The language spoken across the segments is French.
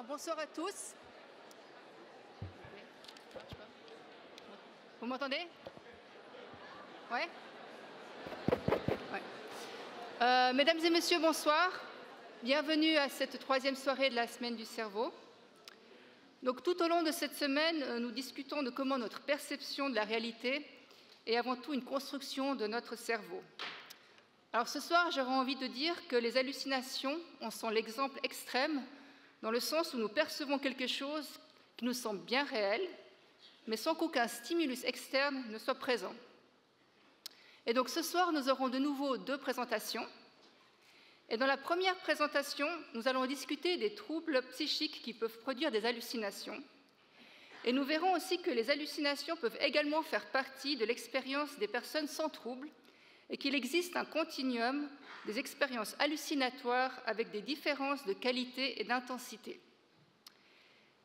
bonsoir à tous. Vous m'entendez? Ouais. Mesdames et messieurs, bonsoir. Bienvenue à cette troisième soirée de la Semaine du cerveau. Donc, tout au long de cette semaine, nous discutons de comment notre perception de la réalité est avant tout une construction de notre cerveau. Alors ce soir, j'aurais envie de dire que les hallucinations en sont l'exemple extrême, dans le sens où nous percevons quelque chose qui nous semble bien réel, mais sans qu'aucun stimulus externe ne soit présent. Et donc ce soir, nous aurons de nouveau deux présentations. Et dans la première présentation, nous allons discuter des troubles psychiques qui peuvent produire des hallucinations. Et nous verrons aussi que les hallucinations peuvent également faire partie de l'expérience des personnes sans troubles et qu'il existe un continuum des expériences hallucinatoires avec des différences de qualité et d'intensité.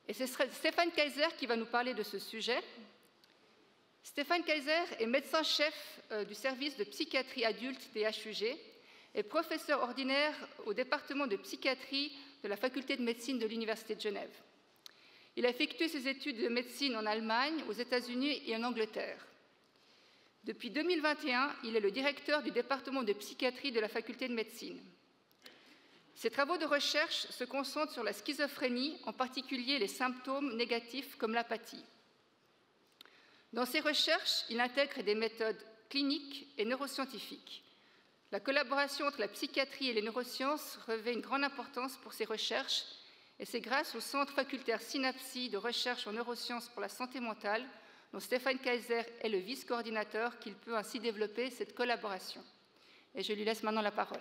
Et ce serait Stéphane Kaiser qui va nous parler de ce sujet. Stéphane Kaiser est médecin-chef du service de psychiatrie adulte des HUG et professeur ordinaire au département de psychiatrie de la faculté de médecine de l'Université de Genève. Il a effectué ses études de médecine en Allemagne, aux États-Unis et en Angleterre. Depuis 2021, il est le directeur du département de psychiatrie de la faculté de médecine. Ses travaux de recherche se concentrent sur la schizophrénie, en particulier les symptômes négatifs comme l'apathie. Dans ses recherches, il intègre des méthodes cliniques et neuroscientifiques. La collaboration entre la psychiatrie et les neurosciences revêt une grande importance pour ses recherches, et c'est grâce au Centre facultaire Synapsie de recherche en neurosciences pour la santé mentale, dont Stéphane Kaiser est le vice-coordinateur, qu'il peut ainsi développer cette collaboration. Et je lui laisse maintenant la parole.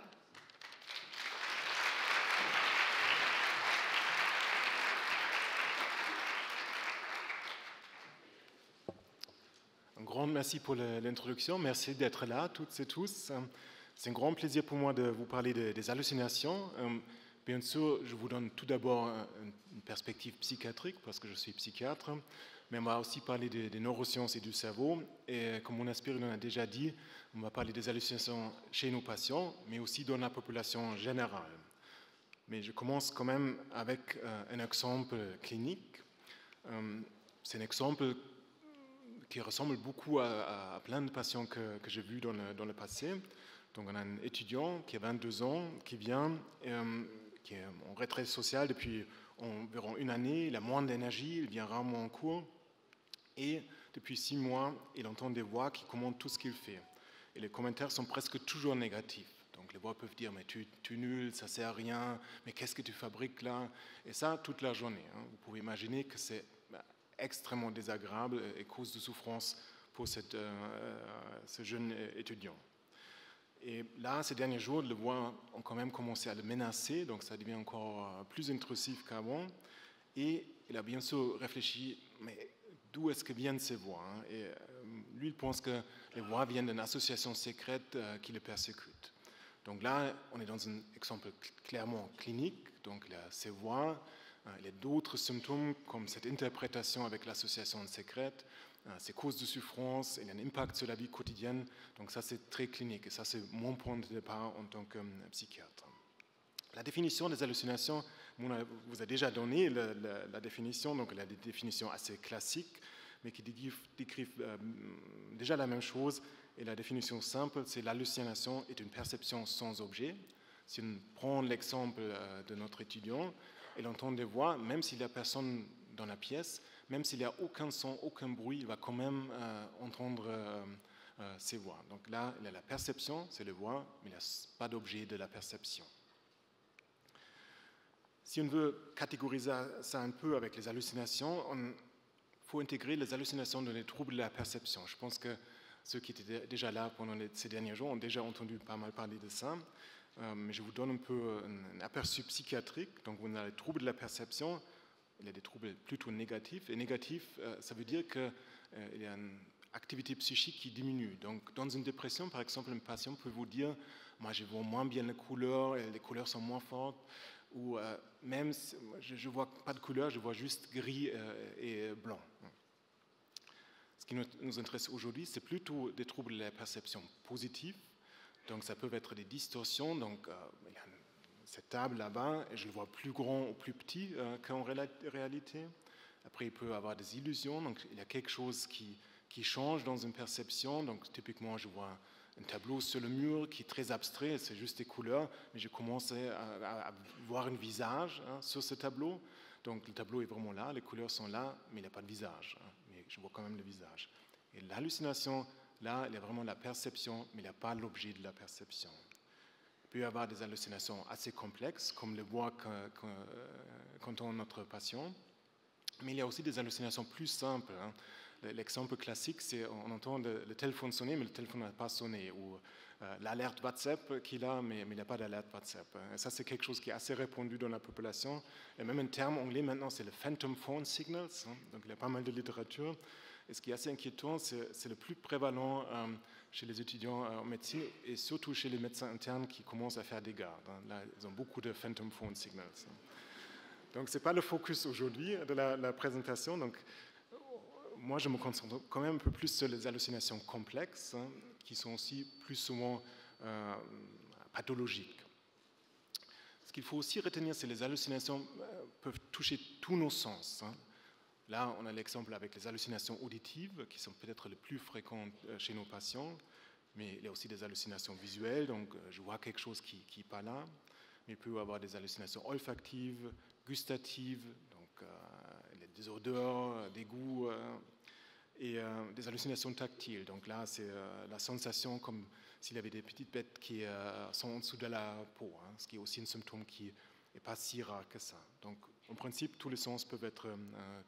Un grand merci pour l'introduction. Merci d'être là, toutes et tous. C'est un grand plaisir pour moi de vous parler des hallucinations. Bien sûr, je vous donne tout d'abord une perspective psychiatrique, parce que je suis psychiatre, mais on va aussi parler des neurosciences et du cerveau. Et comme mon aspirine a déjà dit, on va parler des hallucinations chez nos patients, mais aussi dans la population générale. Mais je commence quand même avec un exemple clinique. C'est un exemple qui ressemble beaucoup à plein de patients que j'ai vus dans le passé. Donc on a un étudiant qui a 22 ans, qui vient, qui est en retraite sociale depuis environ une année, il a moins d'énergie, il vient rarement en cours, et depuis 6 mois, il entend des voix qui commentent tout ce qu'il fait. Et les commentaires sont presque toujours négatifs. Donc les voix peuvent dire « mais tu es nul, ça ne sert à rien, mais qu'est-ce que tu fabriques là ?» Et ça, toute la journée. Vous pouvez imaginer que c'est extrêmement désagréable et cause de souffrance pour ce jeune étudiant. Et là, ces derniers jours, les voix ont quand même commencé à le menacer, donc ça devient encore plus intrusif qu'avant. Et il a bien sûr réfléchi, mais d'où est-ce que viennent ces voix? Et lui, il pense que les voix viennent d'une association secrète qui le persécute. Donc là, on est dans un exemple clairement clinique, donc il a ces voix, il y a d'autres symptômes comme cette interprétation avec l'association secrète, ces causes de souffrance, il y a un impact sur la vie quotidienne, donc ça c'est très clinique et ça c'est mon point de départ en tant que psychiatre. La définition des hallucinations, on vous a déjà donné la définition, donc elle a des définitions assez classiques, mais qui décrivent déjà la même chose, et la définition simple, c'est l'hallucination est une perception sans objet. Si on prend l'exemple de notre étudiant, il entend des voix, même s'il n'y a personne dans la pièce, même s'il n'y a aucun son, aucun bruit, il va quand même entendre ces voix. Donc là, il y a la perception, c'est les voix, mais il n'y a pas d'objet de la perception. Si on veut catégoriser ça un peu avec les hallucinations, il faut intégrer les hallucinations dans les troubles de la perception. Je pense que ceux qui étaient déjà là pendant ces derniers jours ont déjà entendu pas mal parler de ça. Mais je vous donne un peu un aperçu psychiatrique. Donc, on a les troubles de la perception, il y a des troubles plutôt négatifs. Et négatif, ça veut dire qu'il y a une activité psychique qui diminue. Donc, dans une dépression, par exemple, un patient peut vous dire « moi, je vois moins bien les couleurs sont moins fortes », ou même, je ne vois pas de couleurs, je vois juste gris et blanc. Ce qui nous intéresse aujourd'hui, c'est plutôt des troubles de la perception positive. Donc, ça peut être des distorsions. Donc, il y a une cette table là-bas et je le vois plus grand ou plus petit qu'en réalité. Après, il peut y avoir des illusions, donc il y a quelque chose qui change dans une perception. Donc typiquement, je vois un tableau sur le mur qui est très abstrait, c'est juste des couleurs, mais je commence à voir un visage sur ce tableau. Donc le tableau est vraiment là, les couleurs sont là, mais il n'y a pas de visage, mais je vois quand même le visage. Et l'hallucination, là, il y a vraiment la perception, mais il n'y a pas l'objet de la perception. Il peut y avoir des hallucinations assez complexes, comme le voit qu'entend notre patient, mais il y a aussi des hallucinations plus simples. L'exemple classique, c'est on entend le téléphone sonner, mais le téléphone n'a pas sonné, ou l'alerte WhatsApp qu'il a, mais il n'y a pas d'alerte WhatsApp. Et ça, c'est quelque chose qui est assez répandu dans la population. Et même un terme anglais maintenant, c'est le phantom phone signals. Donc il y a pas mal de littérature. Et ce qui est assez inquiétant, c'est le plus prévalent chez les étudiants en médecine et surtout chez les médecins internes qui commencent à faire des gardes. Là, ils ont beaucoup de phantom phone signals. Donc ce n'est pas le focus aujourd'hui de la présentation. Donc, moi, je me concentre quand même un peu plus sur les hallucinations complexes, qui sont aussi plus souvent pathologiques. Ce qu'il faut aussi retenir, c'est que les hallucinations peuvent toucher tous nos sens. Là, on a l'exemple avec les hallucinations auditives, qui sont peut-être les plus fréquentes chez nos patients, mais il y a aussi des hallucinations visuelles, donc je vois quelque chose qui n'est pas là, mais il peut y avoir des hallucinations olfactives, gustatives, donc des odeurs, des goûts, et des hallucinations tactiles. Donc là, c'est la sensation comme s'il y avait des petites bêtes qui sont en dessous de la peau, ce qui est aussi un symptôme qui n'est pas si rare que ça. Donc, en principe, tous les sens peuvent être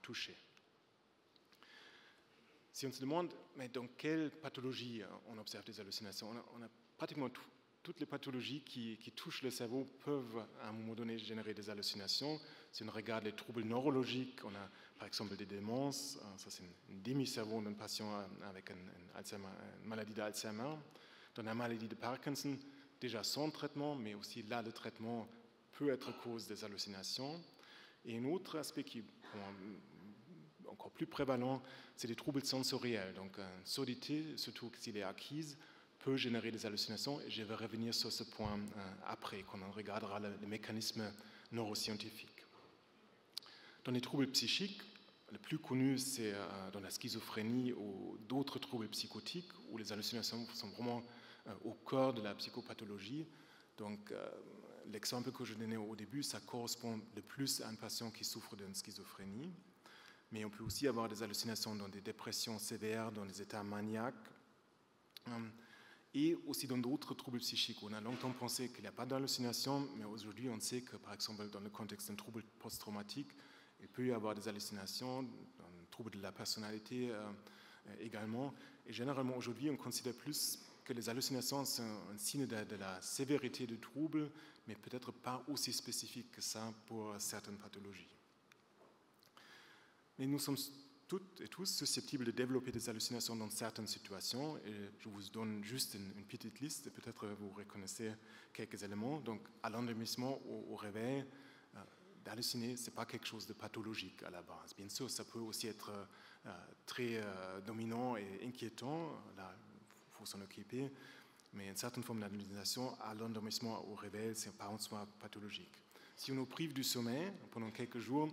touchés. Si on se demande, mais dans quelle pathologie on observe des hallucinations, on a pratiquement toutes les pathologies qui touchent le cerveau peuvent à un moment donné générer des hallucinations. Si on regarde les troubles neurologiques, on a par exemple des démences, ça c'est une demi-cerveau d'un patient avec une maladie d'Alzheimer. Dans la maladie de Parkinson, déjà sans traitement, mais aussi là le traitement peut être cause des hallucinations. Et un autre aspect qui est encore plus prévalent, c'est les troubles sensoriels. Donc une surdité, surtout s'il est acquise, peut générer des hallucinations, et je vais revenir sur ce point après, quand on regardera les mécanismes neuroscientifiques. Dans les troubles psychiques, le plus connu, c'est dans la schizophrénie ou d'autres troubles psychotiques, où les hallucinations sont vraiment au cœur de la psychopathologie. Donc, l'exemple que je donnais au début, ça correspond le plus à un patient qui souffre d'une schizophrénie. Mais on peut aussi avoir des hallucinations dans des dépressions sévères, dans des états maniaques, et aussi dans d'autres troubles psychiques. On a longtemps pensé qu'il n'y a pas d'hallucination, mais aujourd'hui on sait que, par exemple, dans le contexte d'un trouble post-traumatique, il peut y avoir des hallucinations, dans le trouble de la personnalité également. Et généralement aujourd'hui, on considère plus que les hallucinations sont un signe de la sévérité du trouble, mais peut-être pas aussi spécifique que ça pour certaines pathologies. Mais nous sommes toutes et tous susceptibles de développer des hallucinations dans certaines situations. Et je vous donne juste une petite liste, et peut-être vous reconnaissez quelques éléments. Donc, à l'endormissement, au réveil, d'halluciner, ce n'est pas quelque chose de pathologique à la base. Bien sûr, ça peut aussi être très dominant et inquiétant. Là, il faut s'en occuper. Mais une certaine forme d'hallucination, à l'endormissement, au réveil, ce n'est pas en soi pathologique. Si on nous prive du sommeil pendant quelques jours,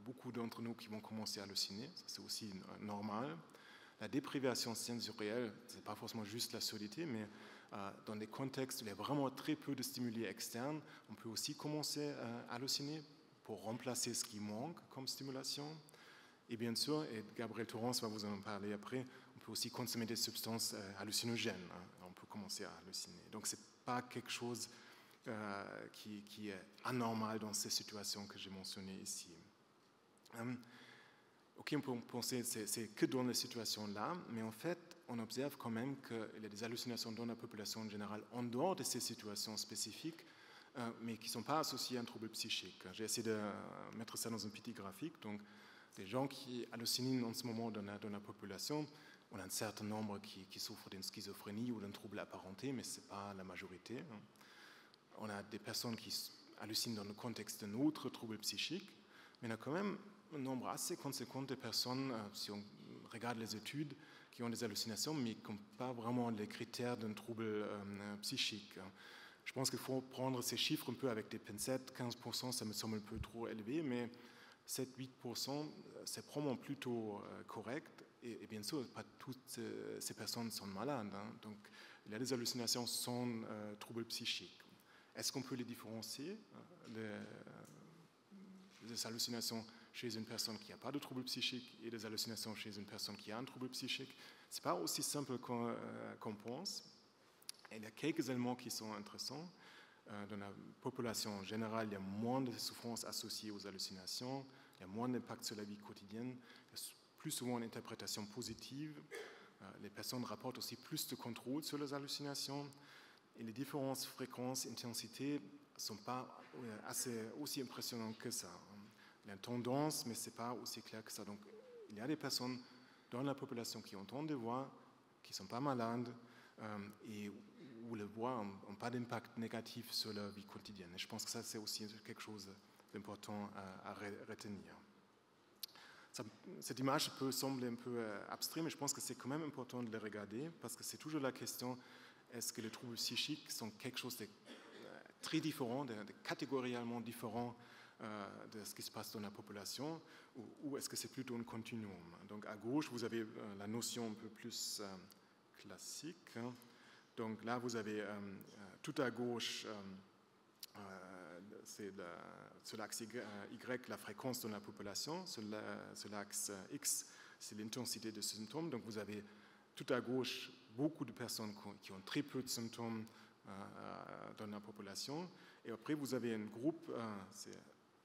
beaucoup d'entre nous qui vont commencer à halluciner, ça c'est aussi normal. La déprivation sensorielle, ce n'est pas forcément juste la surdité, mais dans des contextes où il y a vraiment très peu de stimuli externes, on peut aussi commencer à halluciner pour remplacer ce qui manque comme stimulation. Et bien sûr, et Gabriel Torrance va vous en parler après, on peut aussi consommer des substances hallucinogènes. On peut commencer à halluciner. Donc ce n'est pas quelque chose qui est anormal dans ces situations que j'ai mentionnées ici. Ok, on peut penser que c'est que dans les situations-là, mais en fait, on observe quand même qu'il y a des hallucinations dans la population en général, en dehors de ces situations spécifiques, mais qui ne sont pas associées à un trouble psychique. J'ai essayé de mettre ça dans un petit graphique. Donc, les gens qui hallucinent en ce moment dans la population, on a un certain nombre qui souffrent d'une schizophrénie ou d'un trouble apparenté, mais ce n'est pas la majorité. On a des personnes qui hallucinent dans le contexte d'un autre trouble psychique, mais il y a quand même un nombre assez conséquent de personnes, si on regarde les études, qui ont des hallucinations, mais qui n'ont pas vraiment les critères d'un trouble psychique. Je pense qu'il faut prendre ces chiffres un peu avec des pincettes. 15%, ça me semble un peu trop élevé, mais 7-8%, c'est probablement plutôt correct. Et bien sûr, pas toutes ces personnes sont malades. Donc, il y a des hallucinations sans troubles psychiques. Est-ce qu'on peut les différencier, les hallucinations chez une personne qui n'a pas de trouble psychique et des hallucinations chez une personne qui a un trouble psychique? Ce n'est pas aussi simple qu'on pense. Et il y a quelques éléments qui sont intéressants. Dans la population générale, il y a moins de souffrances associées aux hallucinations, il y a moins d'impact sur la vie quotidienne, il y a plus souvent une interprétation positive. Les personnes rapportent aussi plus de contrôle sur les hallucinations. Et les différences fréquences, intensités ne sont pas aussi impressionnantes que ça. Il y a une tendance, mais ce n'est pas aussi clair que ça. Donc, il y a des personnes dans la population qui entendent des voix, qui ne sont pas malades, et où les voix n'ont pas d'impact négatif sur leur vie quotidienne. Et je pense que ça, c'est aussi quelque chose d'important à retenir. Cette image peut sembler un peu abstraite, mais je pense que c'est quand même important de les regarder, parce que c'est toujours la question, est-ce que les troubles psychiques sont quelque chose de très différent, de catégorialement différent de ce qui se passe dans la population, ou est-ce que c'est plutôt un continuum? Donc à gauche, vous avez la notion un peu plus classique. Donc là, vous avez tout à gauche, c'est sur l'axe Y, la fréquence de la population, sur l'axe X, c'est l'intensité des symptômes. Donc vous avez tout à gauche beaucoup de personnes qui ont très peu de symptômes dans la population. Et après, vous avez un groupe, c'est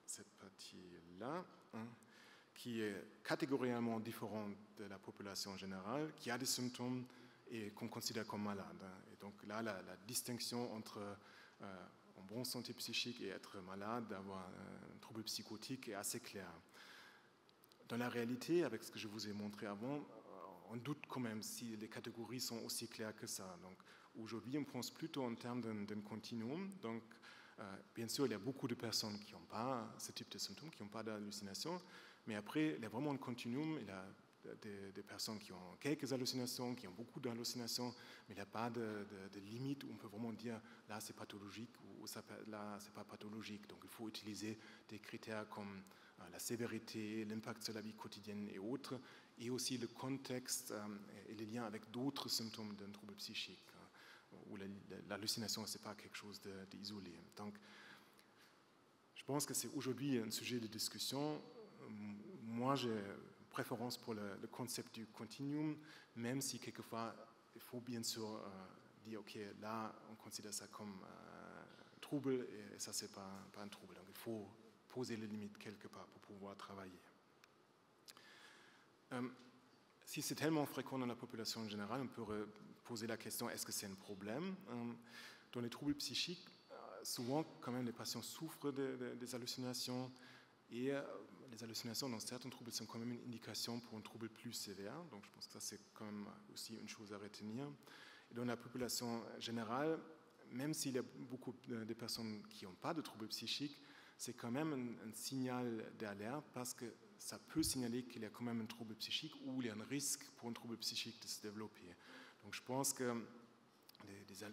cette partie-là, qui est catégorialement différente de la population générale, qui a des symptômes et qu'on considère comme malade. Et donc là, la distinction entre en bonne santé psychique et être malade, avoir un trouble psychotique est assez claire. Dans la réalité, avec ce que je vous ai montré avant, on doute quand même si les catégories sont aussi claires que ça. Donc aujourd'hui, on pense plutôt en termes d'un continuum. Donc bien sûr, il y a beaucoup de personnes qui n'ont pas ce type de symptômes, qui n'ont pas d'hallucinations, mais après, il y a vraiment un continuum. Il y a des personnes qui ont quelques hallucinations, qui ont beaucoup d'hallucinations, mais il n'y a pas de limite où on peut vraiment dire là c'est pathologique ou là c'est pas pathologique. Donc il faut utiliser des critères comme la sévérité, l'impact sur la vie quotidienne et autres, et aussi le contexte et les liens avec d'autres symptômes d'un trouble psychique, où l'hallucination c'est pas quelque chose d'isolé. Donc je pense que c'est aujourd'hui un sujet de discussion. Moi j'ai préférence pour le concept du continuum, même si quelquefois il faut bien sûr dire ok, là on considère ça comme un trouble et ça c'est pas un trouble. Donc il faut poser les limites quelque part pour pouvoir travailler. Si c'est tellement fréquent dans la population générale, on peut poser la question, est-ce que c'est un problème? Dans les troubles psychiques, souvent quand même les patients souffrent des hallucinations, et les hallucinations dans certains troubles sont quand même une indication pour un trouble plus sévère. Donc je pense que ça c'est quand même aussi une chose à retenir. Et dans la population générale, même s'il y a beaucoup de personnes qui n'ont pas de troubles psychiques, c'est quand même un signal d'alerte parce que ça peut signaler qu'il y a quand même un trouble psychique ou il y a un risque pour un trouble psychique de se développer. Donc je pense que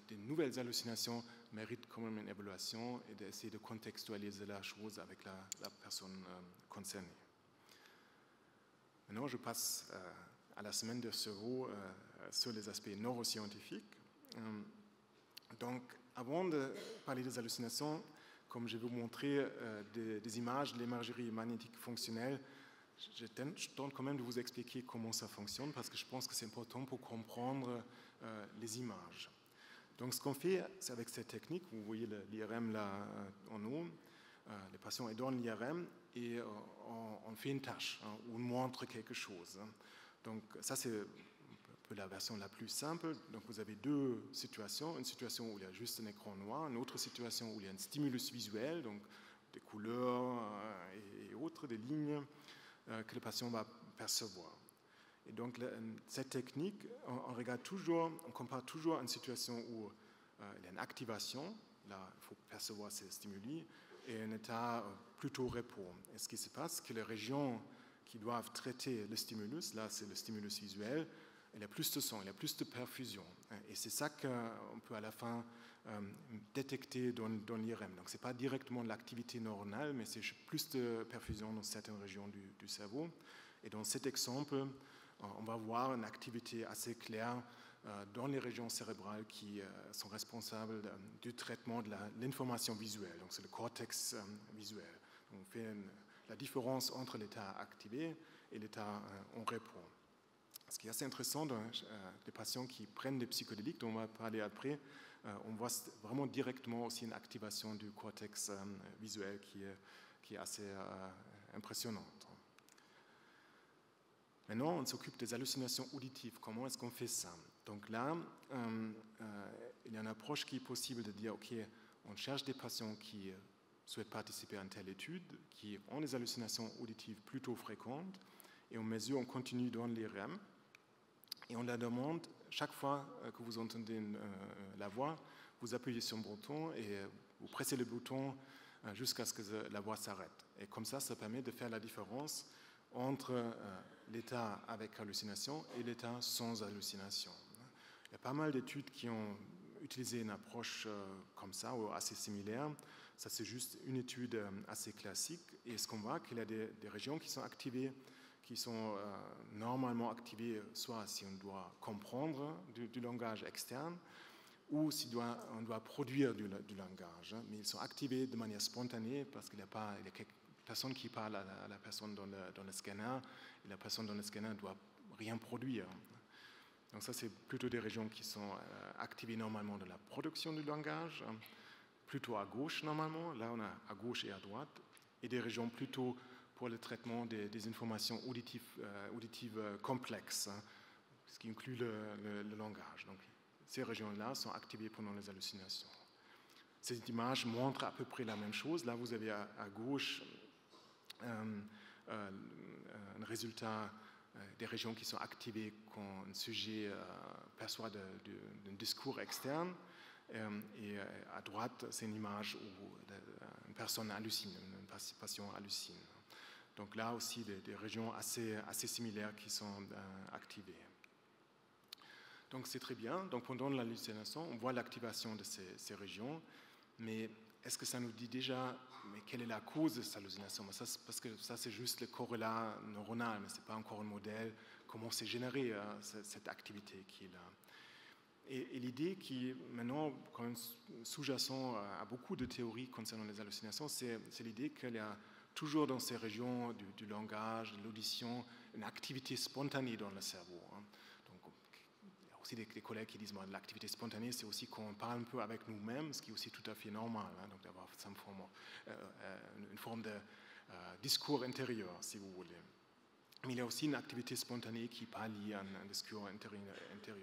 des nouvelles hallucinations méritent quand même une évaluation et d'essayer de contextualiser la chose avec la personne concernée. Maintenant, je passe à la semaine de cerveau sur les aspects neuroscientifiques. Donc, avant de parler des hallucinations, comme je vais vous montrer des images de l'imagerie magnétique fonctionnelle, je tente quand même de vous expliquer comment ça fonctionne parce que je pense que c'est important pour comprendre les images. Donc ce qu'on fait, c'est avec cette technique, vous voyez l'IRM là en haut, les patients sont dans l'IRM et on fait une tâche, ou on montre quelque chose. Donc ça c'est un peu la version la plus simple. Donc vous avez deux situations, une situation où il y a juste un écran noir, une autre situation où il y a un stimulus visuel, donc des couleurs et autres, des lignes que le patient va percevoir. Et donc, cette technique, on compare toujours à une situation où il y a une activation, là, il faut percevoir ces stimuli, et un état plutôt repos. Et ce qui se passe, c'est que les régions qui doivent traiter le stimulus, là, c'est le stimulus visuel, il y a plus de son, il y a plus de perfusion. Et c'est ça qu'on peut à la fin détecter dans l'IRM. Donc ce n'est pas directement l'activité neuronale, mais c'est plus de perfusion dans certaines régions du cerveau. Et dans cet exemple, on va voir une activité assez claire dans les régions cérébrales qui sont responsables du traitement de l'information visuelle. Donc c'est le cortex visuel. Donc on fait la différence entre l'état activé et l'état en repos. Ce qui est assez intéressant dans les patients qui prennent des psychédéliques, dont on va parler après, on voit vraiment directement aussi une activation du cortex visuel qui est assez impressionnante. Maintenant, on s'occupe des hallucinations auditives. Comment est-ce qu'on fait ça? Donc là, il y a une approche qui est possible de dire, OK, on cherche des patients qui souhaitent participer à une telle étude, qui ont des hallucinations auditives plutôt fréquentes, et on mesure, on continue dans l'IRM, et on la demande, chaque fois que vous entendez la voix, vous appuyez sur le bouton et vous pressez le bouton jusqu'à ce que la voix s'arrête. Et comme ça, ça permet de faire la différence entre l'état avec hallucination et l'état sans hallucination. Il y a pas mal d'études qui ont utilisé une approche comme ça, ou assez similaire. Ça, c'est juste une étude assez classique. Et ce qu'on voit, qu'il y a des régions qui sont activées, qui sont normalement activées, soit si on doit comprendre du langage externe, ou si on doit produire du langage. Mais ils sont activés de manière spontanée parce qu'il y a quelques personnes qui parlent à la personne dans le scanner, et la personne dans le scanner ne doit rien produire. Donc ça, c'est plutôt des régions qui sont activées normalement dans la production du langage, plutôt à gauche normalement, là on a à gauche et à droite, et des régions plutôt pour le traitement des informations auditives complexes, ce qui inclut le langage. Donc, ces régions-là sont activées pendant les hallucinations. Cette image montre à peu près la même chose. Là, vous avez à gauche un résultat des régions qui sont activées quand un sujet perçoit d'un discours externe. Et à droite, c'est une image où une personne hallucine, un patient hallucine. Donc là aussi, des régions assez similaires qui sont activées. Donc c'est très bien. Donc pendant l'hallucination, on voit l'activation de ces régions. Mais est-ce que ça nous dit déjà quelle est la cause de cette hallucination? Parce que ça, c'est juste le corrélat neuronal, mais ce n'est pas encore un modèle. Comment s'est générée cette activité qui est là? Et l'idée qui est maintenant quand même sous-jacent à beaucoup de théories concernant les hallucinations, c'est l'idée qu'il y a toujours dans ces régions du langage, de l'audition, une activité spontanée dans le cerveau. Donc, il y a aussi des collègues qui disent que l'activité spontanée, c'est aussi qu'on parle un peu avec nous-mêmes, ce qui est aussi tout à fait normal, donc d'avoir une forme de discours intérieur, si vous voulez. Mais il y a aussi une activité spontanée qui n'est pas liée à un discours intérieur.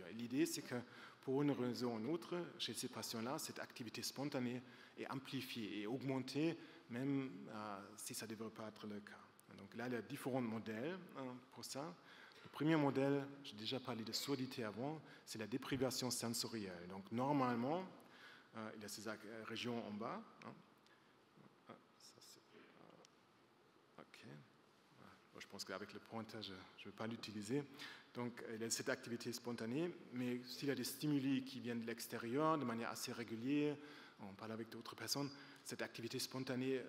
Et l'idée, c'est que pour une raison ou une autre, chez ces patients-là, cette activité spontanée est amplifiée et augmentée, même si ça ne devrait pas être le cas. Donc là, il y a différents modèles pour ça. Le premier modèle, j'ai déjà parlé de surdité avant, c'est la déprivation sensorielle. Donc normalement, il y a ces régions en bas. Je pense qu'avec le pointeur, je ne vais pas l'utiliser. Donc, il y a cette activité spontanée, mais s'il y a des stimuli qui viennent de l'extérieur de manière assez régulière, on parle avec d'autres personnes, cette activité spontanée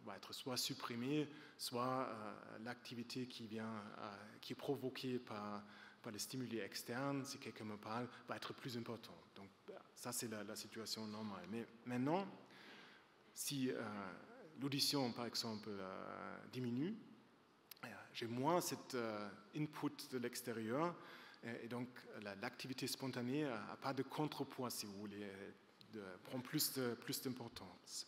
va être soit supprimée, soit l'activité qui est provoquée par les stimuli externes, si quelqu'un me parle, va être plus importante. Donc, ça, c'est la situation normale. Mais maintenant, si l'audition, par exemple, diminue, j'ai moins cet input de l'extérieur et donc l'activité spontanée n'a pas de contrepoids, si vous voulez, prend plus d'importance.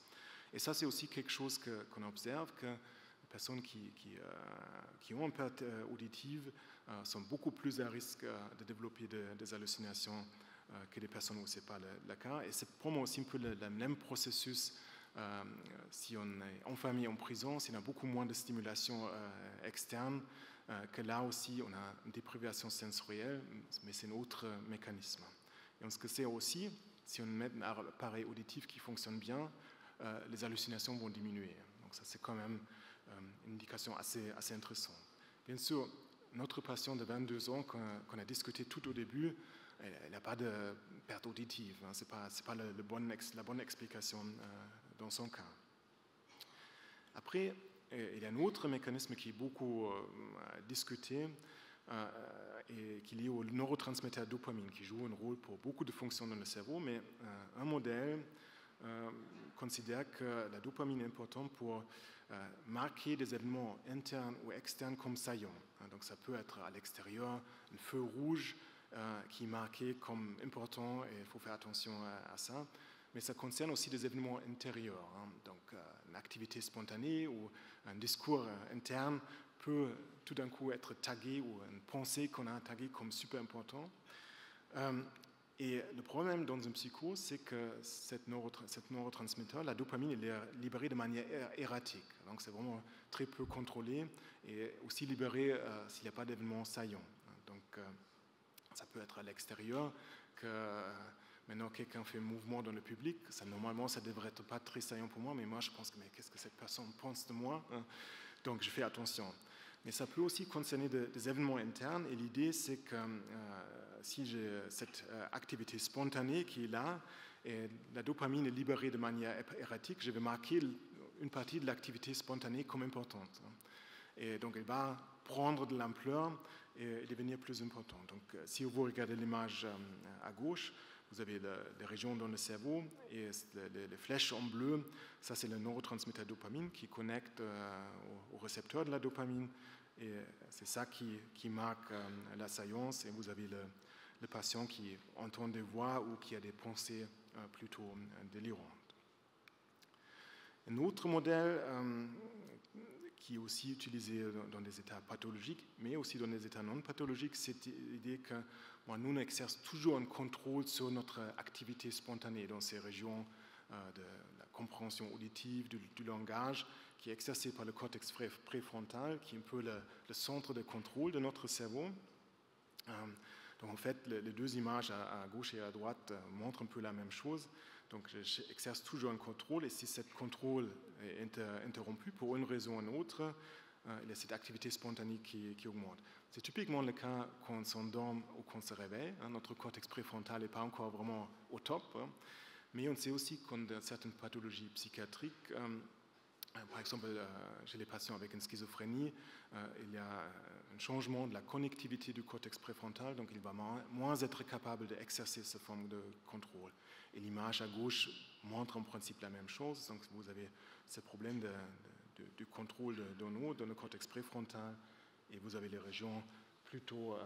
Et ça, c'est aussi quelque chose qu'on observe, que les personnes qui ont une perte auditive sont beaucoup plus à risque de développer des hallucinations que les personnes où ce n'est pas le cas. Et c'est pour moi aussi un peu le même processus. Si on est enfermé en prison, s'il y a beaucoup moins de stimulation externe, que là aussi on a une déprivation sensorielle, mais c'est un autre mécanisme. Et ce que c'est aussi, si on met un appareil auditif qui fonctionne bien, les hallucinations vont diminuer. Donc ça c'est quand même une indication assez intéressante. Bien sûr, notre patiente de 22 ans qu'on a discuté tout au début, elle n'a pas de perte auditive. Hein, ce n'est pas la bonne explication dans son cas. Après, il y a un autre mécanisme qui est beaucoup discuté et qui est lié au neurotransmetteur dopamine, qui joue un rôle pour beaucoup de fonctions dans le cerveau, mais un modèle considère que la dopamine est importante pour marquer des événements internes ou externes comme saillants. Donc ça peut être à l'extérieur, un feu rouge qui est marqué comme important, et il faut faire attention à ça. Mais ça concerne aussi des événements intérieurs. Hein. Donc une activité spontanée ou un discours interne peut tout d'un coup être tagué, ou une pensée qu'on a taguée comme super important. Et le problème dans une psychose, c'est que cette neurotransmetteur, la dopamine, elle est libérée de manière erratique. Donc c'est vraiment très peu contrôlé et aussi libéré s'il n'y a pas d'événement saillant. Donc ça peut être à l'extérieur que maintenant quelqu'un fait un mouvement dans le public. Normalement, ça ne devrait être pas très saillant pour moi, mais moi je pense que qu'est-ce que cette personne pense de moi, hein? Donc je fais attention. Mais ça peut aussi concerner des événements internes, et l'idée c'est que si j'ai cette activité spontanée qui est là, et la dopamine est libérée de manière erratique, je vais marquer une partie de l'activité spontanée comme importante. Et donc elle va prendre de l'ampleur et devenir plus importante. Donc si vous regardez l'image à gauche, vous avez les régions dans le cerveau, et les flèches en bleu, ça c'est le neurotransmetteur dopamine qui connecte au récepteur de la dopamine, et c'est ça qui marque la saillance, et vous avez le patient qui entend des voix ou qui a des pensées plutôt délirantes. Un autre modèle qui est aussi utilisé dans des états pathologiques, mais aussi dans des états non pathologiques, c'est l'idée que nous exerçons toujours un contrôle sur notre activité spontanée dans ces régions de la compréhension auditive, du langage, qui est exercée par le cortex préfrontal, qui est un peu le centre de contrôle de notre cerveau. Donc en fait, les deux images à gauche et à droite montrent un peu la même chose. Donc j'exerce toujours un contrôle, et si ce contrôle est interrompu pour une raison ou une autre, il y a cette activité spontanée qui augmente. C'est typiquement le cas quand on s'endort ou qu'on se réveille. Hein, notre cortex préfrontal n'est pas encore vraiment au top, hein, mais on sait aussi qu'en certaines pathologies psychiatriques, par exemple, chez les patients avec une schizophrénie, il y a un changement de la connectivité du cortex préfrontal, donc il va moins être capable d'exercer cette forme de contrôle. Et l'image à gauche montre en principe la même chose, donc vous avez ce problème du contrôle dans le cortex préfrontal, et vous avez les régions plutôt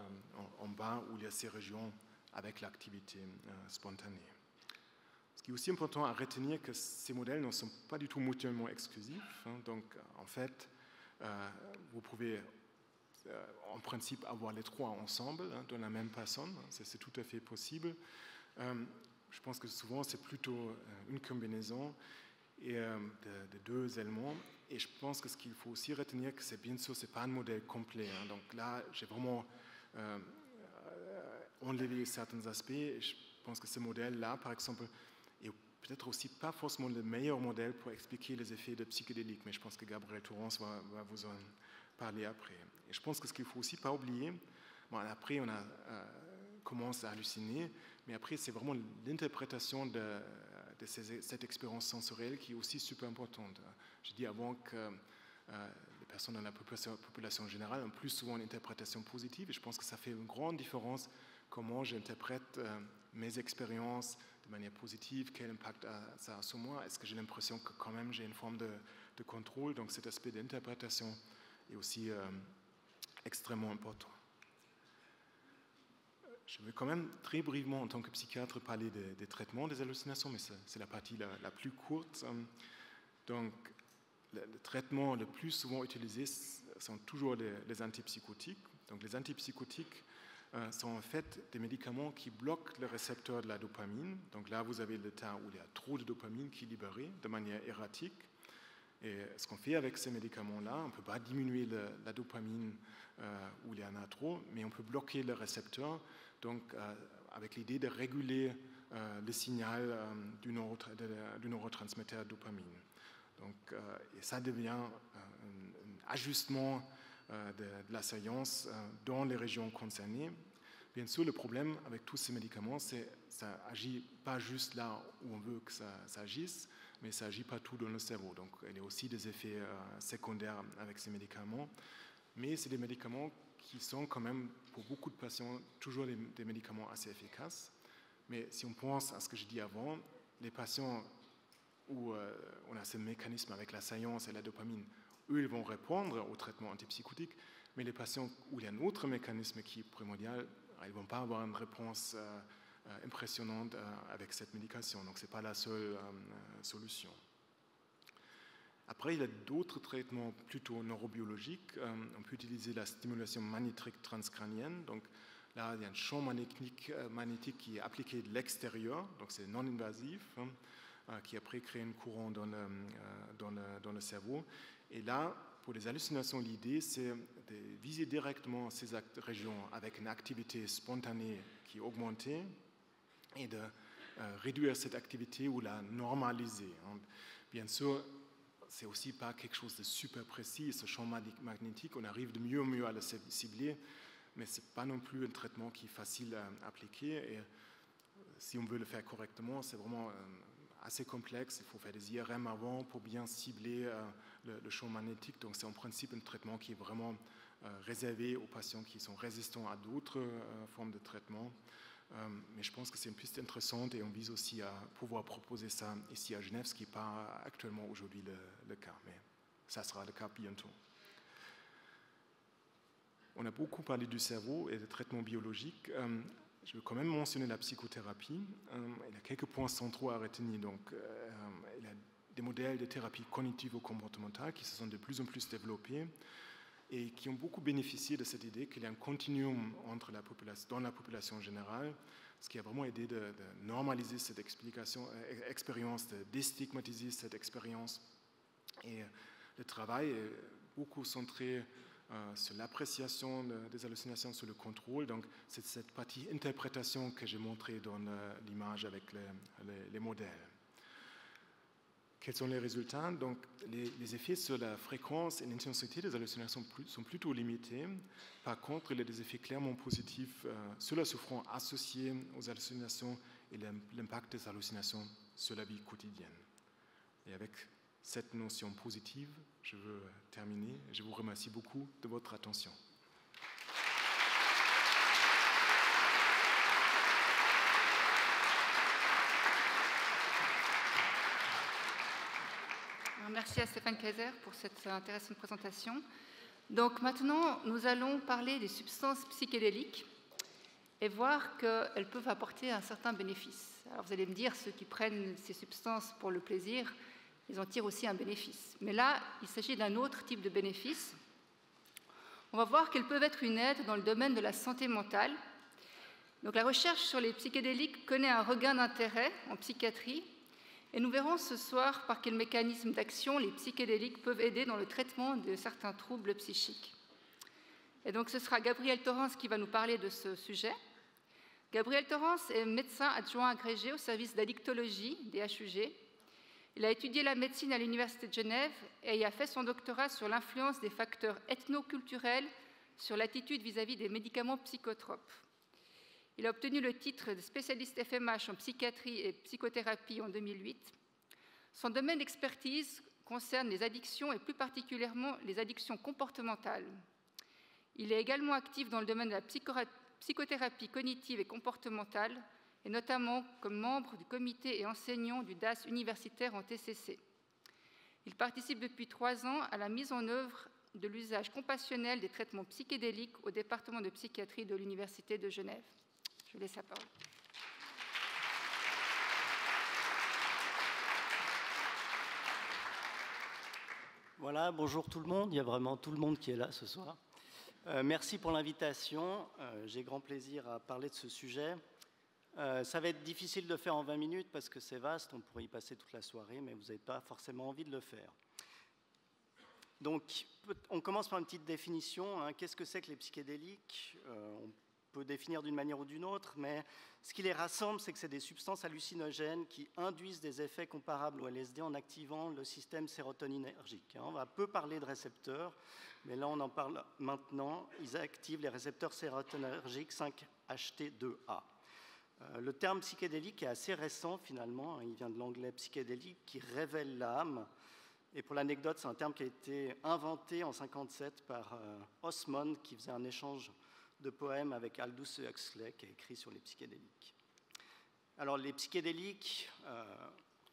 en bas où il y a ces régions avec l'activité spontanée. Ce qui est aussi important à retenir, que ces modèles ne sont pas du tout mutuellement exclusifs. Hein, donc, en fait, vous pouvez en principe avoir les trois ensemble, hein, dans la même personne. C'est tout à fait possible. Je pense que souvent, c'est plutôt une combinaison de deux éléments. Et je pense que ce qu'il faut aussi retenir, que c'est bien sûr, ce n'est pas un modèle complet. Hein. Donc là, j'ai vraiment enlevé certains aspects. Et je pense que ce modèle-là, par exemple, est peut-être aussi pas forcément le meilleur modèle pour expliquer les effets de psychédéliques, mais je pense que Gabriel Tourance va vous en parler après. Et je pense que ce qu'il ne faut aussi pas oublier, après on a commence à halluciner, mais après c'est vraiment l'interprétation de cette expérience sensorielle qui est aussi super importante. Je dis avant que les personnes dans la population générale ont plus souvent une interprétation positive, et je pense que ça fait une grande différence comment j'interprète mes expériences de manière positive, quel impact ça a sur moi, est-ce que j'ai l'impression que quand même j'ai une forme de contrôle, donc cet aspect d'interprétation est aussi extrêmement important. Je vais quand même très brièvement en tant que psychiatre parler des traitements des hallucinations, mais c'est la partie la plus courte. Donc le traitement le plus souvent utilisé sont toujours les antipsychotiques. Donc les antipsychotiques sont en fait des médicaments qui bloquent le récepteur de la dopamine. Donc là, vous avez l'état où il y a trop de dopamine qui est libérée de manière erratique. Et ce qu'on fait avec ces médicaments-là, on ne peut pas diminuer la dopamine où il y en a trop, mais on peut bloquer le récepteur, donc avec l'idée de réguler le signal du neurotransmetteur dopamine. Donc, et ça devient un ajustement de la science dans les régions concernées. Bien sûr, le problème avec tous ces médicaments, c'est que ça agit pas juste là où on veut que ça agisse, mais ça agit partout dans le cerveau. Donc, il y a aussi des effets secondaires avec ces médicaments. Mais c'est des médicaments qui sont quand même, pour beaucoup de patients, toujours des médicaments assez efficaces. Mais si on pense à ce que je dis avant, les patients où on a ce mécanisme avec la science et la dopamine, eux, ils vont répondre au traitement antipsychotique, mais les patients où il y a un autre mécanisme qui est primordial, ils ne vont pas avoir une réponse impressionnante avec cette médication. Donc, ce n'est pas la seule solution. Après, il y a d'autres traitements plutôt neurobiologiques. On peut utiliser la stimulation magnétique transcrânienne. Donc, là, il y a un champ magnétique qui est appliqué de l'extérieur, donc c'est non-invasif, qui après crée un courant dans le cerveau. Et là, pour les hallucinations, l'idée, c'est de viser directement ces régions avec une activité spontanée qui est augmentée et de réduire cette activité ou la normaliser. Bien sûr, c'est aussi pas quelque chose de super précis, ce champ magnétique, on arrive de mieux en mieux à le cibler, mais ce n'est pas non plus un traitement qui est facile à appliquer. Et si on veut le faire correctement, c'est vraiment assez complexe. Il faut faire des IRM avant pour bien cibler le champ magnétique. Donc c'est en principe un traitement qui est vraiment réservé aux patients qui sont résistants à d'autres formes de traitement. Mais je pense que c'est une piste intéressante et on vise aussi à pouvoir proposer ça ici à Genève, ce qui n'est pas actuellement aujourd'hui le cas, mais ça sera le cas bientôt. On a beaucoup parlé du cerveau et des traitements biologiques. Je veux quand même mentionner la psychothérapie. Il y a quelques points centraux à retenir. Donc, il y a des modèles de thérapie cognitivo-comportementale qui se sont de plus en plus développés et qui ont beaucoup bénéficié de cette idée qu'il y a un continuum entre dans la population générale, ce qui a vraiment aidé de normaliser cette expérience, de déstigmatiser cette expérience. Et le travail est beaucoup centré sur l'appréciation des hallucinations, sur le contrôle. Donc, c'est cette partie interprétation que j'ai montrée dans l'image avec les modèles. Quels sont les résultats? Donc, les effets sur la fréquence et l'intensité des hallucinations sont plutôt limités. Par contre, il y a des effets clairement positifs sur la souffrance associée aux hallucinations et l'impact des hallucinations sur la vie quotidienne. Et avec cette notion positive, je veux terminer. Je vous remercie beaucoup de votre attention. Merci à Stéphane Kaiser pour cette intéressante présentation. Donc maintenant, nous allons parler des substances psychédéliques et voir qu'elles peuvent apporter un certain bénéfice. Alors vous allez me dire, ceux qui prennent ces substances pour le plaisir, ils en tirent aussi un bénéfice. Mais là, il s'agit d'un autre type de bénéfice. On va voir qu'elles peuvent être une aide dans le domaine de la santé mentale. Donc la recherche sur les psychédéliques connaît un regain d'intérêt en psychiatrie. Et nous verrons ce soir par quel mécanisme d'action les psychédéliques peuvent aider dans le traitement de certains troubles psychiques. Et donc ce sera Gabriel Torrens qui va nous parler de ce sujet. Gabriel Torrens est médecin adjoint agrégé au service d'addictologie des HUG. Il a étudié la médecine à l'Université de Genève et y a fait son doctorat sur l'influence des facteurs ethnoculturels sur l'attitude vis-à-vis des médicaments psychotropes. Il a obtenu le titre de spécialiste FMH en psychiatrie et psychothérapie en 2008. Son domaine d'expertise concerne les addictions et plus particulièrement les addictions comportementales. Il est également actif dans le domaine de la psychothérapie cognitive et comportementale, et notamment comme membre du comité et enseignant du DAS universitaire en TCC. Il participe depuis 3 ans à la mise en œuvre de l'usage compassionnel des traitements psychédéliques au département de psychiatrie de l'Université de Genève. Je vous laisse la parole. Voilà, bonjour tout le monde. Il y a vraiment tout le monde qui est là ce soir. Merci pour l'invitation. J'ai grand plaisir à parler de ce sujet. Ça va être difficile de faire en 20 minutes parce que c'est vaste. On pourrait y passer toute la soirée, mais vous n'avez pas forcément envie de le faire. Donc, on commence par une petite définition. Qu'est-ce que c'est que les psychédéliques? On peut définir d'une manière ou d'une autre, mais ce qui les rassemble, c'est que c'est des substances hallucinogènes qui induisent des effets comparables au LSD en activant le système sérotoninergique. On va peu parler de récepteurs, mais là on en parle maintenant, ils activent les récepteurs sérotonergiques 5-HT2A. Le terme psychédélique est assez récent finalement, il vient de l'anglais psychédélique qui révèle l'âme. Et pour l'anecdote, c'est un terme qui a été inventé en 1957 par Osmond, qui faisait un échange de poèmes avec Aldous Huxley, qui a écrit sur les psychédéliques. Alors les psychédéliques,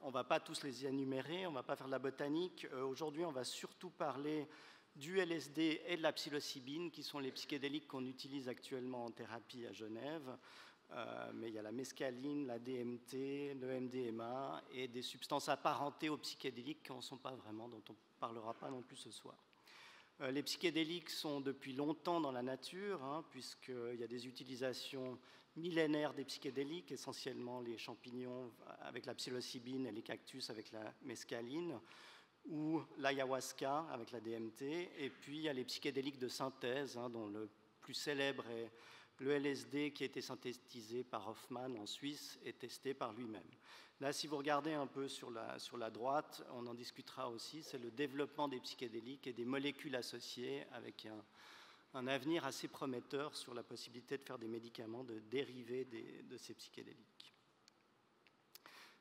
on ne va pas tous les énumérer, on ne va pas faire de la botanique. Aujourd'hui, on va surtout parler du LSD et de la psilocybine, qui sont les psychédéliques qu'on utilise actuellement en thérapie à Genève. Mais il y a la mescaline, la DMT, le MDMA et des substances apparentées aux psychédéliques qui n'en sont pas vraiment, dont on ne parlera pas non plus ce soir. Les psychédéliques sont depuis longtemps dans la nature, puisqu'il y a des utilisations millénaires des psychédéliques, essentiellement les champignons avec la psilocybine et les cactus avec la mescaline, ou l'ayahuasca avec la DMT, et puis il y a les psychédéliques de synthèse, dont le plus célèbre est le LSD qui a été synthétisé par Hoffman en Suisse et testé par lui-même. Là, si vous regardez un peu sur la droite, on en discutera aussi, c'est le développement des psychédéliques et des molécules associées avec un avenir assez prometteur sur la possibilité de faire des médicaments de dérivés de ces psychédéliques.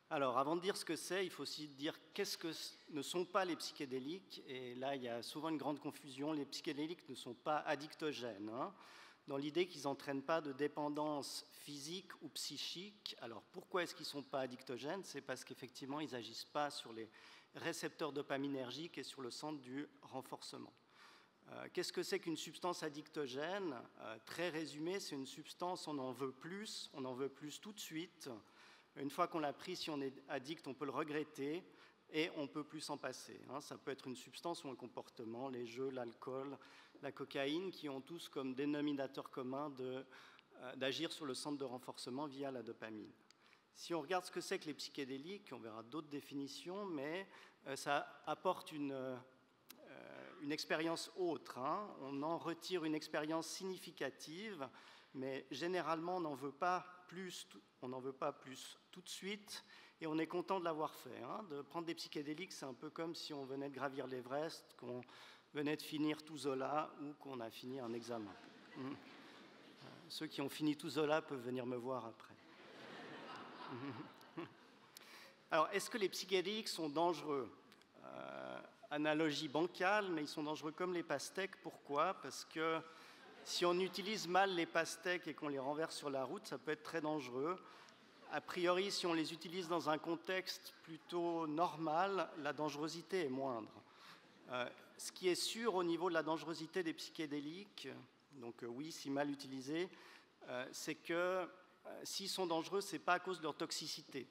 Alors, avant de dire ce que c'est, il faut aussi dire qu'est-ce que ne sont pas les psychédéliques. Et là, il y a souvent une grande confusion. Les psychédéliques ne sont pas addictogènes, dans l'idée qu'ils n'entraînent pas de dépendance physique ou psychique. Alors pourquoi est-ce qu'ils ne sont pas addictogènes? C'est parce qu'effectivement, ils n'agissent pas sur les récepteurs dopaminergiques et sur le centre du renforcement. Qu'est-ce que c'est qu'une substance addictogène? Très résumé, c'est une substance, on en veut plus tout de suite. Une fois qu'on l'a pris, si on est addict, on peut le regretter et on ne peut plus s'en passer. Ça peut être une substance ou un comportement, les jeux, l'alcool, la cocaïne, qui ont tous comme dénominateur commun d'agir sur le centre de renforcement via la dopamine. Si on regarde ce que c'est que les psychédéliques, on verra d'autres définitions, mais ça apporte une expérience autre. On en retire une expérience significative, mais généralement on n'en veut pas plus tout de suite, et on est content de l'avoir fait. De prendre des psychédéliques, c'est un peu comme si on venait de gravir l'Everest, qu'on venait de finir tout Zola ou qu'on a fini un examen. Ceux qui ont fini tout Zola peuvent venir me voir après. Alors, est-ce que les psychédéliques sont dangereux? Analogie bancale, mais ils sont dangereux comme les pastèques. Pourquoi? Parce que si on utilise mal les pastèques et qu'on les renverse sur la route, ça peut être très dangereux. A priori, si on les utilise dans un contexte plutôt normal, la dangerosité est moindre. Ce qui est sûr au niveau de la dangerosité des psychédéliques, donc oui, si mal utilisés, c'est que s'ils sont dangereux, ce n'est pas à cause de leur toxicité.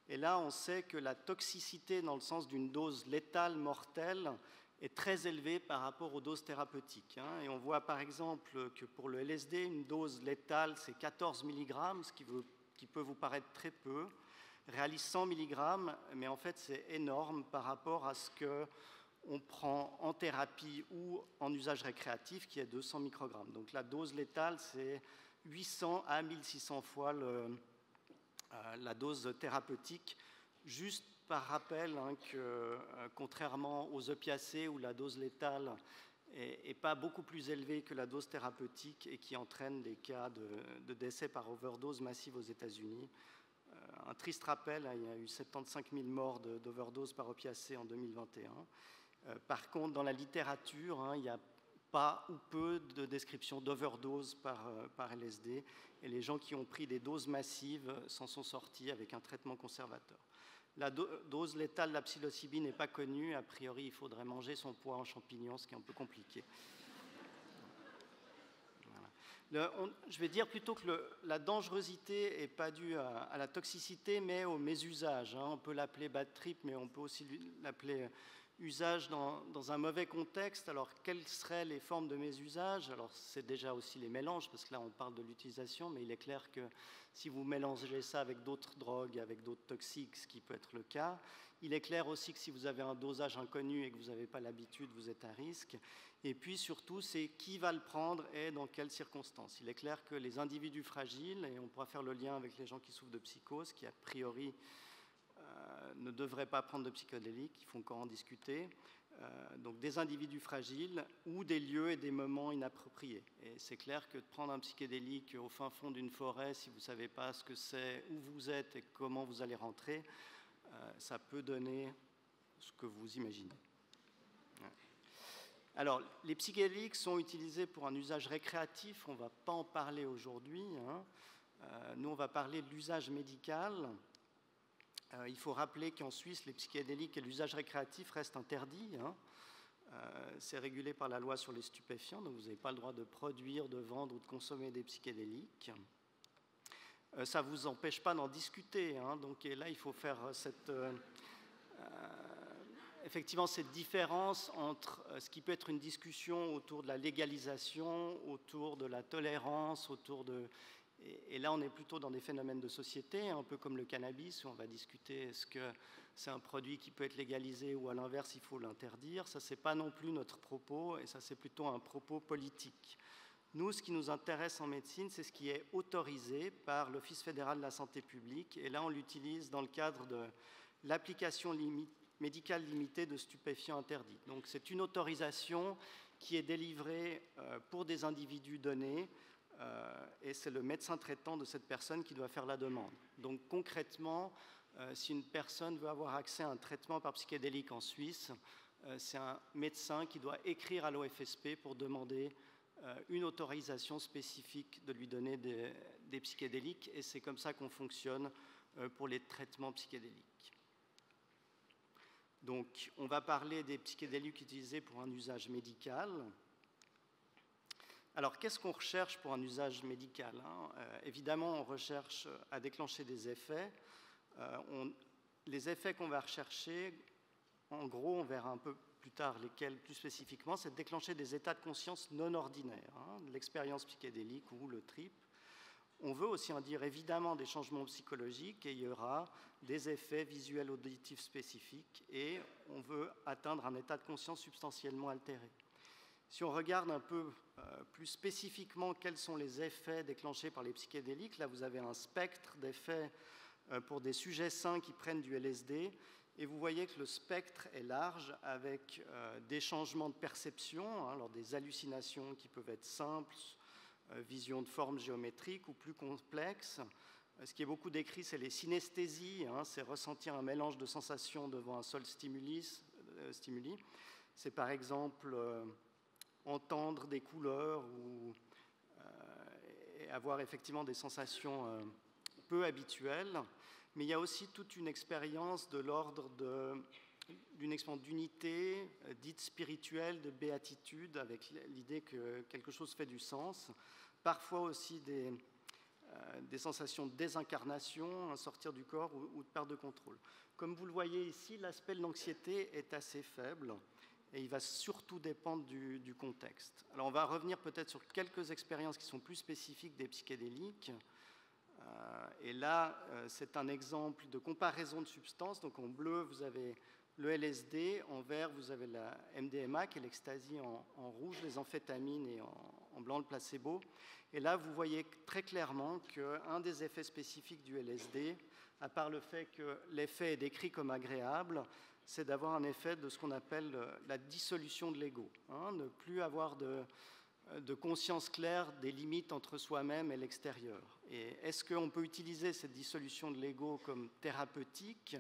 Et là, on sait que la toxicité, dans le sens d'une dose létale, mortelle, est très élevée par rapport aux doses thérapeutiques. Et on voit par exemple que pour le LSD, une dose létale, c'est 14 mg, ce qui peut vous paraître très peu, réalise 100 mg, mais en fait c'est énorme par rapport à ce qu'on prend en thérapie ou en usage récréatif, qui est 200 microgrammes. Donc la dose létale, c'est 800 à 1600 fois la dose thérapeutique, juste par rappel que contrairement aux opiacés où la dose létale n'est pas beaucoup plus élevée que la dose thérapeutique et qui entraîne des cas de décès par overdose massive aux États-Unis. Un triste rappel, il y a eu 75 000 morts d'overdose par opiacés en 2021. Par contre, dans la littérature, il n'y a pas ou peu de descriptions d'overdose par LSD, et les gens qui ont pris des doses massives s'en sont sortis avec un traitement conservateur. La dose létale de la psilocybine n'est pas connue. A priori, il faudrait manger son pois en champignons, ce qui est un peu compliqué. Voilà. Je vais dire plutôt que la dangerosité n'est pas due à la toxicité, mais au mésusage. On peut l'appeler bad trip, mais on peut aussi l'appeler usage dans un mauvais contexte. Alors, quelles seraient les formes de mésusage? Alors, c'est déjà aussi les mélanges, parce que là, on parle de l'utilisation, mais il est clair que si vous mélangez ça avec d'autres drogues, avec d'autres toxiques, ce qui peut être le cas, il est clair aussi que si vous avez un dosage inconnu et que vous n'avez pas l'habitude, vous êtes à risque. Et puis, surtout, c'est qui va le prendre et dans quelles circonstances. Il est clair que les individus fragiles, et on pourra faire le lien avec les gens qui souffrent de psychose, qui a priori ne devraient pas prendre de psychédéliques, il faut encore en discuter. Donc des individus fragiles ou des lieux et des moments inappropriés. Et c'est clair que de prendre un psychédélique au fin fond d'une forêt, si vous ne savez pas ce que c'est, où vous êtes et comment vous allez rentrer, ça peut donner ce que vous imaginez. Alors, les psychédéliques sont utilisés pour un usage récréatif, on ne va pas en parler aujourd'hui. Nous, on va parler de l'usage médical. Il faut rappeler qu'en Suisse, les psychédéliques et l'usage récréatif restent interdits. C'est régulé par la loi sur les stupéfiants, donc vous n'avez pas le droit de produire, de vendre ou de consommer des psychédéliques. Ça ne vous empêche pas d'en discuter. Donc, et là, il faut faire effectivement cette différence entre ce qui peut être une discussion autour de la légalisation, autour de la tolérance, autour de... Et là, on est plutôt dans des phénomènes de société, un peu comme le cannabis, où on va discuter est-ce que c'est un produit qui peut être légalisé ou à l'inverse, il faut l'interdire. Ça, ce n'est pas non plus notre propos, et ça, c'est plutôt un propos politique. Nous, ce qui nous intéresse en médecine, c'est ce qui est autorisé par l'Office fédéral de la santé publique, et là, on l'utilise dans le cadre de l'application médicale limitée de stupéfiants interdits. Donc, c'est une autorisation qui est délivrée pour des individus donnés, et c'est le médecin traitant de cette personne qui doit faire la demande. Donc concrètement, si une personne veut avoir accès à un traitement par psychédélique en Suisse, c'est un médecin qui doit écrire à l'OFSP pour demander une autorisation spécifique de lui donner des psychédéliques, et c'est comme ça qu'on fonctionne pour les traitements psychédéliques. Donc on va parler des psychédéliques utilisés pour un usage médical. Alors, qu'est-ce qu'on recherche pour un usage médical ? Évidemment, on recherche à déclencher des effets. Les effets qu'on va rechercher, en gros, on verra un peu plus tard lesquels plus spécifiquement, c'est de déclencher des états de conscience non ordinaires, l'expérience psychédélique ou le trip. On veut aussi en dire évidemment des changements psychologiques et il y aura des effets visuels auditifs spécifiques et on veut atteindre un état de conscience substantiellement altéré. Si on regarde un peu plus spécifiquement quels sont les effets déclenchés par les psychédéliques, là vous avez un spectre d'effets pour des sujets sains qui prennent du LSD, et vous voyez que le spectre est large avec des changements de perception, alors des hallucinations qui peuvent être simples, vision de formes géométriques ou plus complexes. Ce qui est beaucoup décrit, c'est les synesthésies, c'est ressentir un mélange de sensations devant un seul stimuli. C'est par exemple entendre des couleurs ou avoir effectivement des sensations peu habituelles. Mais il y a aussi toute une expérience de l'ordre d'une expérience d'unité, dite spirituelle, de béatitude, avec l'idée que quelque chose fait du sens. Parfois aussi des sensations de désincarnation, un sortir du corps ou de perte de contrôle. Comme vous le voyez ici, l'aspect de l'anxiété est assez faible et il va surtout dépendre du contexte. Alors on va revenir peut-être sur quelques expériences qui sont plus spécifiques des psychédéliques. Et là, c'est un exemple de comparaison de substances. Donc en bleu, vous avez le LSD, en vert, vous avez la MDMA, qui est l'ecstasy, en rouge, les amphétamines, et en blanc, le placebo. Et là, vous voyez très clairement qu'un des effets spécifiques du LSD, à part le fait que l'effet est décrit comme agréable, c'est d'avoir un effet de ce qu'on appelle la dissolution de l'ego, ne plus avoir de conscience claire des limites entre soi-même et l'extérieur. Et est-ce qu'on peut utiliser cette dissolution de l'ego comme thérapeutique ?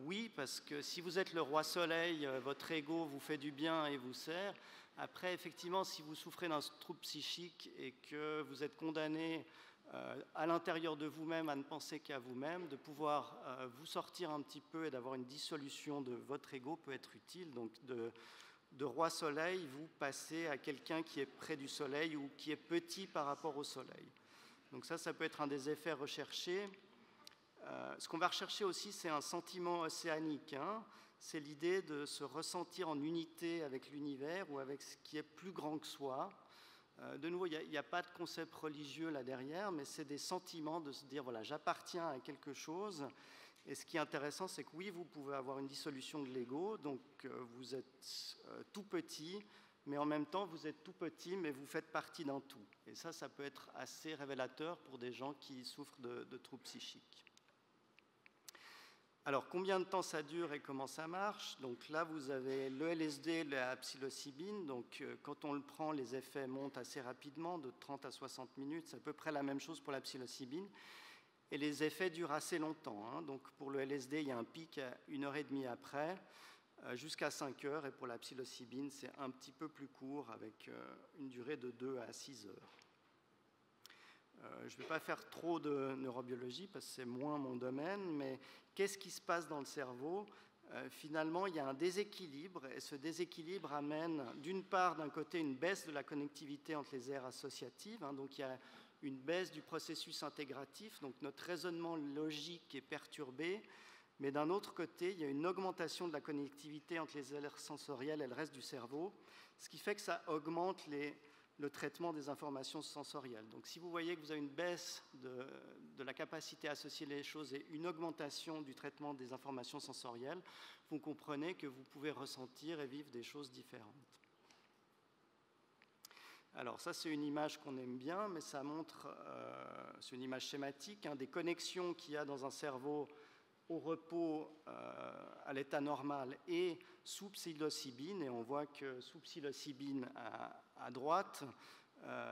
Oui, parce que si vous êtes le roi soleil, votre ego vous fait du bien et vous sert. Après, effectivement, si vous souffrez d'un trouble psychique et que vous êtes condamné à l'intérieur de vous-même à ne penser qu'à vous-même, de pouvoir vous sortir un petit peu et d'avoir une dissolution de votre ego peut être utile. Donc de roi soleil, vous passez à quelqu'un qui est près du soleil ou qui est petit par rapport au soleil. Donc ça peut être un des effets recherchés. Ce qu'on va rechercher aussi, c'est un sentiment océanique. C'est l'idée de se ressentir en unité avec l'univers ou avec ce qui est plus grand que soi. De nouveau, il n'y a pas de concept religieux là derrière, mais c'est des sentiments de se dire, voilà, j'appartiens à quelque chose. Et ce qui est intéressant, c'est que oui, vous pouvez avoir une dissolution de l'ego, donc vous êtes tout petit, mais en même temps, vous êtes tout petit, mais vous faites partie d'un tout. Et ça peut être assez révélateur pour des gens qui souffrent de troubles psychiques. Alors, combien de temps ça dure et comment ça marche? Donc là, vous avez le LSD, la psilocybine. Donc, quand on le prend, les effets montent assez rapidement, de 30 à 60 minutes. C'est à peu près la même chose pour la psilocybine. Et les effets durent assez longtemps, hein. Donc, pour le LSD, il y a un pic à 1h30 après, jusqu'à 5 heures. Et pour la psilocybine, c'est un petit peu plus court, avec une durée de 2 à 6 heures. Je ne vais pas faire trop de neurobiologie parce que c'est moins mon domaine, mais qu'est-ce qui se passe dans le cerveau? Finalement, il y a un déséquilibre, et ce déséquilibre amène d'une part, d'un côté, une baisse de la connectivité entre les aires associatives, hein, donc il y a une baisse du processus intégratif, donc notre raisonnement logique est perturbé, mais d'un autre côté, il y a une augmentation de la connectivité entre les aires sensorielles et le reste du cerveau, ce qui fait que ça augmente le traitement des informations sensorielles. Donc si vous voyez que vous avez une baisse de la capacité à associer les choses et une augmentation du traitement des informations sensorielles, vous comprenez que vous pouvez ressentir et vivre des choses différentes. Alors ça, c'est une image qu'on aime bien, mais ça montre, c'est une image schématique, hein, des connexions qu'il y a dans un cerveau au repos, à l'état normal et sous psilocybine, et on voit que sous psilocybine à droite,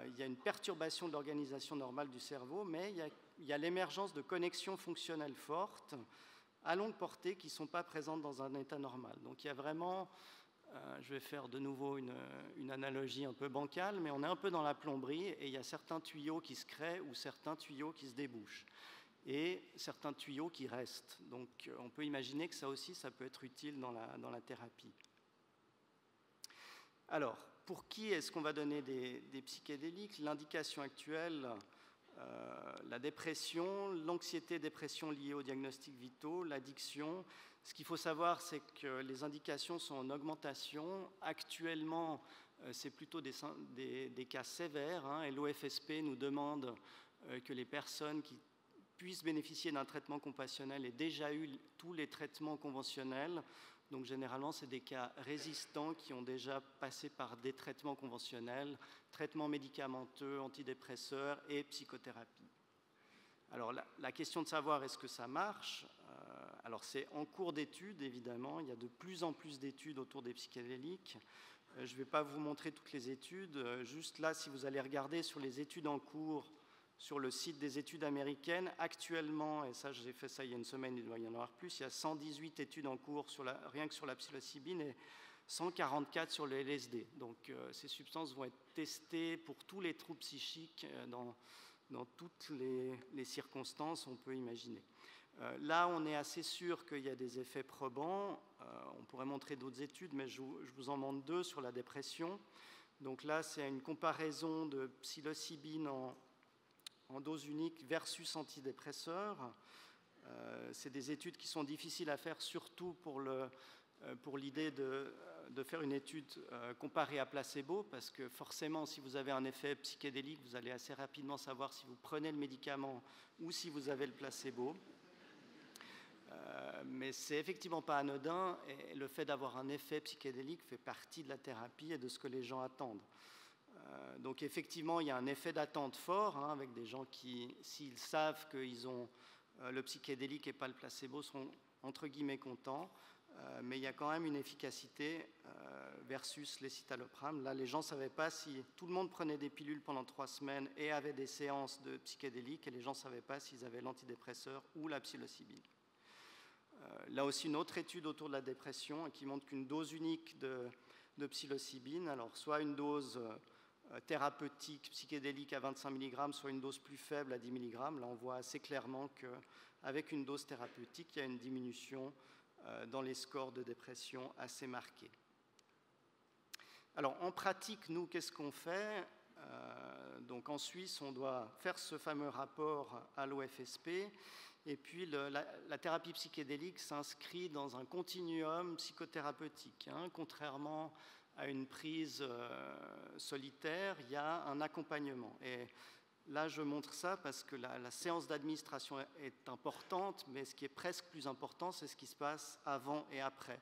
il y a une perturbation de l'organisation normale du cerveau, mais il y a l'émergence de connexions fonctionnelles fortes à longue portée qui ne sont pas présentes dans un état normal. Donc il y a vraiment, je vais faire de nouveau une analogie un peu bancale, mais on est un peu dans la plomberie et il y a certains tuyaux qui se créent ou certains tuyaux qui se débouchent, et certains tuyaux qui restent. Donc on peut imaginer que ça aussi, ça peut être utile dans la thérapie. Alors, pour qui est-ce qu'on va donner des psychédéliques? L'indication actuelle, la dépression, l'anxiété-dépression liée aux diagnostics vitaux, l'addiction. Ce qu'il faut savoir, c'est que les indications sont en augmentation. Actuellement, c'est plutôt des cas sévères, hein, et l'OFSP nous demande que les personnes qui puissent bénéficier d'un traitement compassionnel aient déjà eu tous les traitements conventionnels. Donc généralement, c'est des cas résistants qui ont déjà passé par des traitements conventionnels, traitements médicamenteux, antidépresseurs et psychothérapie. Alors la question de savoir est-ce que ça marche, alors c'est en cours d'étude évidemment, il y a de plus en plus d'études autour des psychédéliques. Je ne vais pas vous montrer toutes les études, juste là, si vous allez regarder sur les études en cours, sur le site des études américaines, actuellement, et ça j'ai fait ça il y a une semaine, il doit y en avoir plus, il y a 118 études en cours rien que sur la psilocybine et 144 sur le LSD. Donc ces substances vont être testées pour tous les troubles psychiques dans toutes les circonstances on peut imaginer. Là, on est assez sûr qu'il y a des effets probants. On pourrait montrer d'autres études, mais je vous en montre deux sur la dépression. Donc là, c'est une comparaison de psilocybine en dose unique versus antidépresseurs. C'est des études qui sont difficiles à faire, surtout pour l'idée de faire une étude comparée à placebo, parce que forcément, si vous avez un effet psychédélique, vous allez assez rapidement savoir si vous prenez le médicament ou si vous avez le placebo. Mais c'est effectivement pas anodin, et le fait d'avoir un effet psychédélique fait partie de la thérapie et de ce que les gens attendent. Donc effectivement, il y a un effet d'attente fort, hein, avec des gens qui, s'ils savent qu'ils ont le psychédélique et pas le placebo, seront entre guillemets contents, mais il y a quand même une efficacité versus les citalopram. Là, les gens ne savaient pas si tout le monde prenait des pilules pendant 3 semaines et avait des séances de psychédélique, et les gens ne savaient pas s'ils avaient l'antidépresseur ou la psilocybine. Là aussi, une autre étude autour de la dépression qui montre qu'une dose unique de psilocybine, alors soit une dose thérapeutique psychédélique à 25 mg, soit une dose plus faible à 10 mg. Là, on voit assez clairement qu'avec une dose thérapeutique, il y a une diminution dans les scores de dépression assez marqués. Alors, en pratique, nous, qu'est-ce qu'on fait? Donc, en Suisse, on doit faire ce fameux rapport à l'OFSP. Et puis, la thérapie psychédélique s'inscrit dans un continuum psychothérapeutique, hein. Contrairement à une prise solitaire, il y a un accompagnement. Et là, je montre ça parce que la séance d'administration est importante, mais ce qui est presque plus important, c'est ce qui se passe avant et après.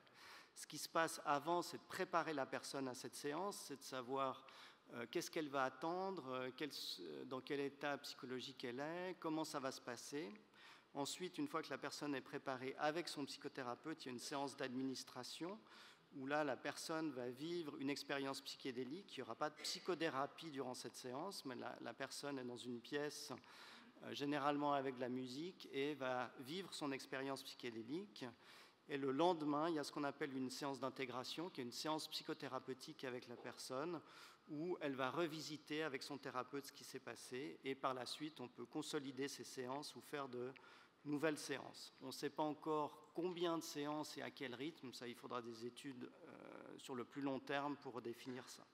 Ce qui se passe avant, c'est de préparer la personne à cette séance, c'est de savoir qu'est-ce qu'elle va attendre, dans quel état psychologique elle est, comment ça va se passer. Ensuite, une fois que la personne est préparée avec son psychothérapeute, il y a une séance d'administration où là, la personne va vivre une expérience psychédélique. Il n'y aura pas de psychothérapie durant cette séance, mais la personne est dans une pièce, généralement avec de la musique, et va vivre son expérience psychédélique. Et le lendemain, il y a ce qu'on appelle une séance d'intégration, qui est une séance psychothérapeutique avec la personne, où elle va revisiter avec son thérapeute ce qui s'est passé. Et par la suite, on peut consolider ces séances ou faire de nouvelles séances. On ne sait pas encore combien de séances et à quel rythme. Ça, il faudra des études sur le plus long terme pour définir ça.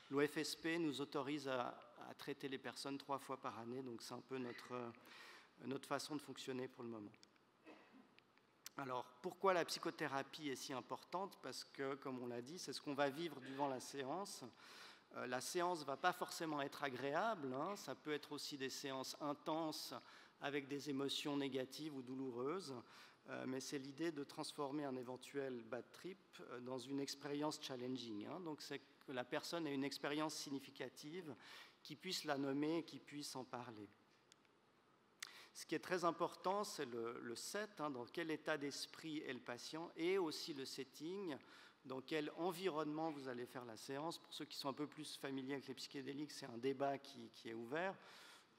L'OFSP nous autorise à traiter les personnes 3 fois par année, donc c'est un peu notre façon de fonctionner pour le moment. Alors, pourquoi la psychothérapie est si importante? Parce que, comme on l'a dit, c'est ce qu'on va vivre durant la séance. La séance ne va pas forcément être agréable, hein. Ça peut être aussi des séances intenses avec des émotions négatives ou douloureuses, mais c'est l'idée de transformer un éventuel bad trip dans une expérience challenging, hein. Donc c'est que la personne ait une expérience significative, qui puisse la nommer, qui puisse en parler. Ce qui est très important, c'est le set, hein, dans quel état d'esprit est le patient, et aussi le setting, dans quel environnement vous allez faire la séance. Pour ceux qui sont un peu plus familiers avec les psychédéliques, c'est un débat qui est ouvert.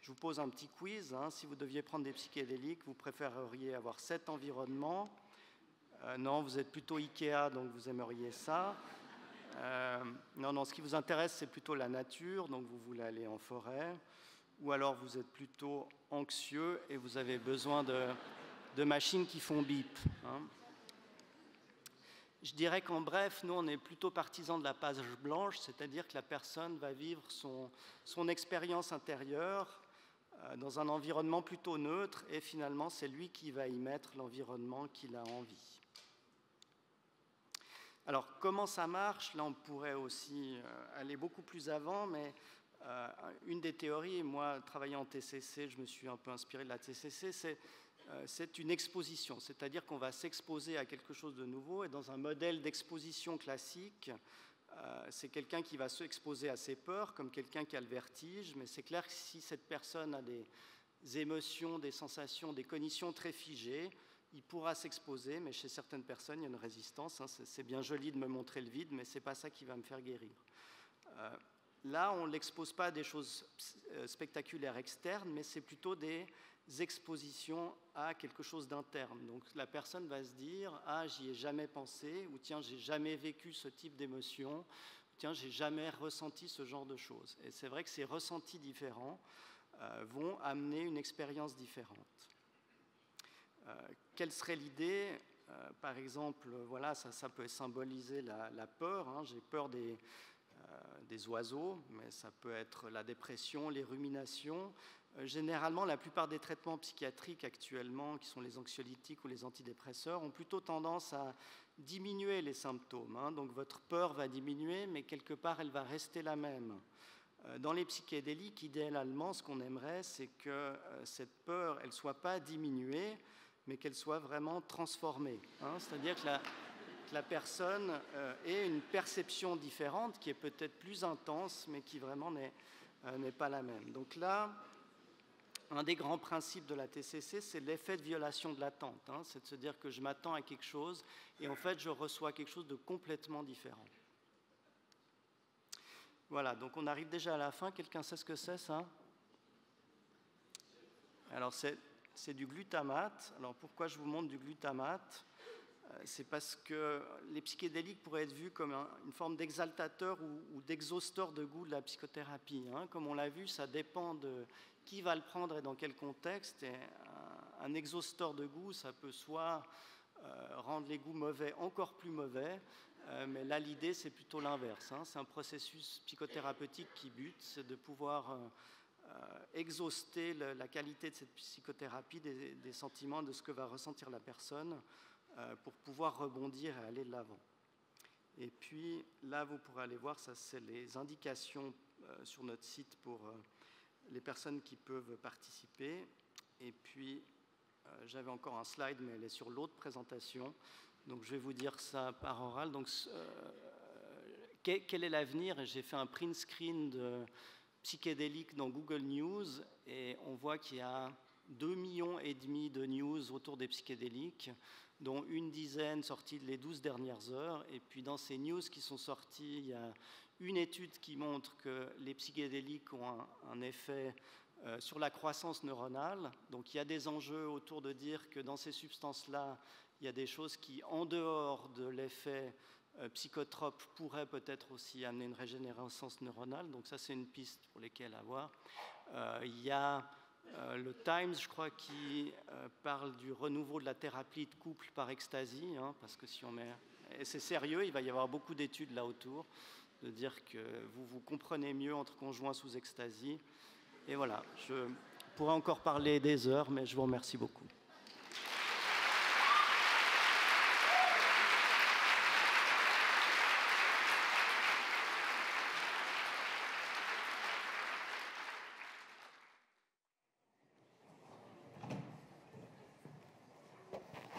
Je vous pose un petit quiz, hein. Si vous deviez prendre des psychédéliques, vous préféreriez avoir 7 environnements. Non, vous êtes plutôt Ikea, donc vous aimeriez ça. Non, ce qui vous intéresse, c'est plutôt la nature, donc vous voulez aller en forêt. Ou alors vous êtes plutôt anxieux et vous avez besoin de machines qui font bip, hein. Je dirais qu'en bref, nous, on est plutôt partisans de la page blanche, c'est-à-dire que la personne va vivre son expérience intérieure dans un environnement plutôt neutre, et finalement, c'est lui qui va y mettre l'environnement qu'il a envie. Alors, comment ça marche? Là, on pourrait aussi aller beaucoup plus avant, mais une des théories, moi, travaillant en TCC, je me suis un peu inspiré de la TCC, c'est une exposition, c'est-à-dire qu'on va s'exposer à quelque chose de nouveau, et dans un modèle d'exposition classique, c'est quelqu'un qui va s'exposer à ses peurs, comme quelqu'un qui a le vertige, mais c'est clair que si cette personne a des émotions, des sensations, des cognitions très figées, il pourra s'exposer, mais chez certaines personnes, il y a une résistance, hein. C'est bien joli de me montrer le vide, mais ce n'est pas ça qui va me faire guérir. Là, on ne l'expose pas à des choses spectaculaires externes, mais c'est plutôt des expositions à quelque chose d'interne. Donc la personne va se dire « Ah, j'y ai jamais pensé » ou « Tiens, j'ai jamais vécu ce type d'émotion » »,« Tiens, j'ai jamais ressenti ce genre de choses ». Et c'est vrai que ces ressentis différents vont amener une expérience différente. Quelle serait l'idée? Par exemple, voilà, ça peut symboliser la peur, hein. J'ai peur des oiseaux, mais ça peut être la dépression, les ruminations. Généralement, la plupart des traitements psychiatriques actuellement, qui sont les anxiolytiques ou les antidépresseurs, ont plutôt tendance à diminuer les symptômes, hein. Donc votre peur va diminuer, mais quelque part, elle va rester la même. Dans les psychédéliques, idéalement, ce qu'on aimerait, c'est que cette peur, elle ne soit pas diminuée, mais qu'elle soit vraiment transformée, hein. C'est-à-dire que la personne ait une perception différente, qui est peut-être plus intense, mais qui vraiment n'est pas la même. Donc là, un des grands principes de la TCC, c'est l'effet de violation de l'attente, hein. C'est de se dire que je m'attends à quelque chose, et en fait, je reçois quelque chose de complètement différent. Voilà, donc on arrive déjà à la fin. Quelqu'un sait ce que c'est, ça? Alors, c'est du glutamate. Alors, pourquoi je vous montre du glutamate? C'est parce que les psychédéliques pourraient être vus comme une forme d'exaltateur ou d'exhausteur de goût de la psychothérapie, hein. Comme on l'a vu, ça dépend de qui va le prendre et dans quel contexte. Et un exhausteur de goût, ça peut soit rendre les goûts mauvais encore plus mauvais, mais là, l'idée, c'est plutôt l'inverse, hein. C'est un processus psychothérapeutique qui bute, c'est de pouvoir exhauster la qualité de cette psychothérapie, des sentiments, de ce que va ressentir la personne, pour pouvoir rebondir et aller de l'avant. Et puis là, vous pourrez aller voir, ça c'est les indications sur notre site pour les personnes qui peuvent participer. Et puis, j'avais encore un slide, mais elle est sur l'autre présentation. Donc je vais vous dire ça par oral. Donc, quel est l'avenir? J'ai fait un print screen de psychédélique dans Google News, et on voit qu'il y a 2,5 millions de news autour des psychédéliques, dont une dizaine sorties les 12 dernières heures. Et puis dans ces news qui sont sorties, il y a une étude qui montre que les psychédéliques ont un effet sur la croissance neuronale. Donc il y a des enjeux autour de dire que dans ces substances-là, il y a des choses qui, en dehors de l'effet psychotrope, pourraient peut-être aussi amener une régénérescence neuronale. Donc ça, c'est une piste pour lesquelles avoir. Il y a le Times, je crois, qui parle du renouveau de la thérapie de couple par ecstasy, hein, parce que si on met... Et c'est sérieux, il va y avoir beaucoup d'études là autour, de dire que vous vous comprenez mieux entre conjoints sous ecstasy. Et voilà, je pourrais encore parler des heures, mais je vous remercie beaucoup.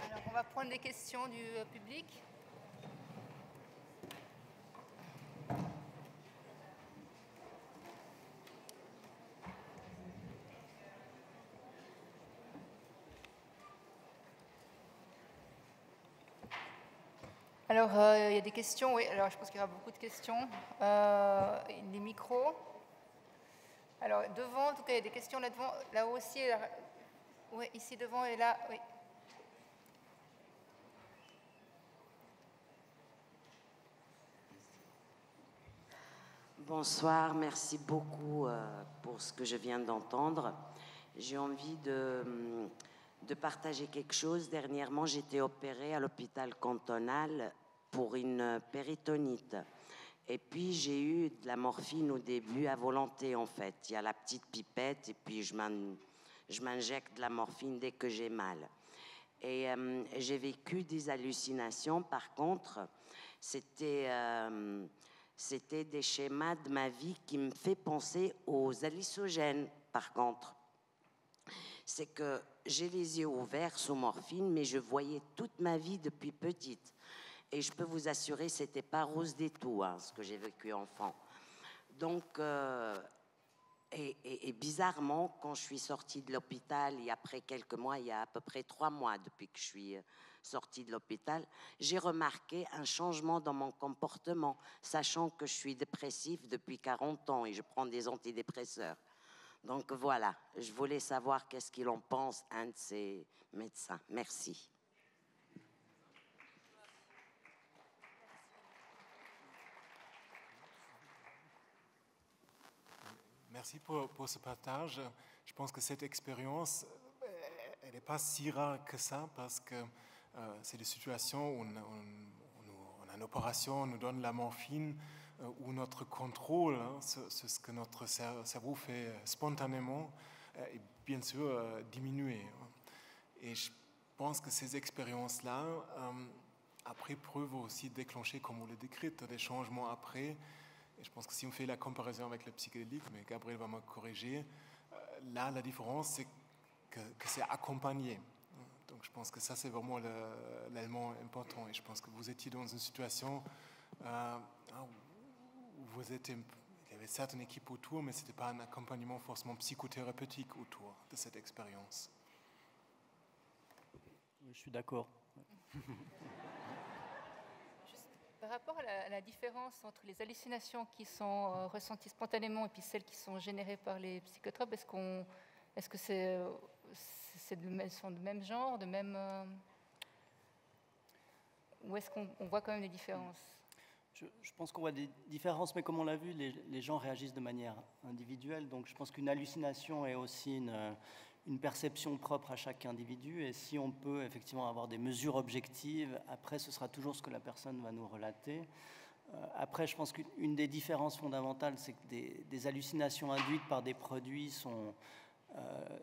Alors, on va prendre des questions du public. Alors, il y a des questions, oui. Alors, je pense qu'il y aura beaucoup de questions. Les micros. Alors, devant, en tout cas, il y a des questions là devant. Là-haut aussi. Oui, ici devant et là, oui. Bonsoir, merci beaucoup pour ce que je viens d'entendre. J'ai envie de partager quelque chose. Dernièrement, j'ai été opérée à l'hôpital cantonal pour une péritonite. Et puis, j'ai eu de la morphine au début à volonté, en fait. Il y a la petite pipette et puis je m'injecte de la morphine dès que j'ai mal. Et j'ai vécu des hallucinations. Par contre, c'était des schémas de ma vie qui me fait penser aux hallucinogènes, par contre. C'est que j'ai les yeux ouverts sous morphine, mais je voyais toute ma vie depuis petite. Et je peux vous assurer, c'était pas rose du tout, hein, ce que j'ai vécu enfant. Donc, et bizarrement, quand je suis sortie de l'hôpital, et après quelques mois, il y a à peu près 3 mois depuis que je suis sortie de l'hôpital, j'ai remarqué un changement dans mon comportement, sachant que je suis dépressive depuis 40 ans et je prends des antidépresseurs. Donc voilà, je voulais savoir qu'est-ce qu'il en pense, un de ces médecins. Merci. Merci pour ce partage. Je pense que cette expérience, elle n'est pas si rare que ça, parce que c'est des situations où on a une opération, on nous donne la morphine, où notre contrôle, ce que notre cerveau fait spontanément, est bien sûr diminué. Et je pense que ces expériences-là, après, peuvent aussi déclencher, comme vous le décrivez, des changements après. Et je pense que si on fait la comparaison avec le psychédélique, mais Gabriel va me corriger, là, la différence, c'est que c'est accompagné. Donc, je pense que ça, c'est vraiment l'élément important. Et je pense que vous étiez dans une situation où il y avait certes une équipe autour, mais ce n'était pas un accompagnement forcément psychothérapeutique autour de cette expérience. Je suis d'accord. Par rapport à la différence entre les hallucinations qui sont ressenties spontanément et puis celles qui sont générées par les psychotropes, est-ce que sont de même genre, ou est-ce qu'on voit quand même des différences? Je pense qu'on voit des différences, mais comme on l'a vu, les gens réagissent de manière individuelle. Donc je pense qu'une hallucination est aussi une perception propre à chaque individu. Et si on peut effectivement avoir des mesures objectives, après, ce sera toujours ce que la personne va nous relater. Après, je pense qu'une des différences fondamentales, c'est que des hallucinations induites par des produits sont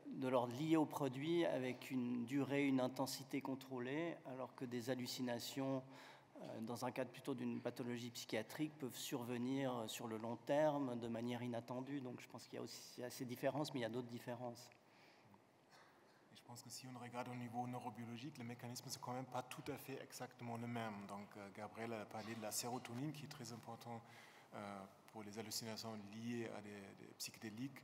de l'ordre lié au produit avec une durée, une intensité contrôlée, alors que des hallucinations, dans un cadre plutôt d'une pathologie psychiatrique, peuvent survenir sur le long terme de manière inattendue. Donc je pense qu'il y a aussi ces différences, mais il y a d'autres différences. Je pense que si on regarde au niveau neurobiologique, les mécanismes ne sont quand même pas tout à fait exactement les mêmes. Donc, Gabriel a parlé de la sérotonine qui est très important pour les hallucinations liées à des psychédéliques.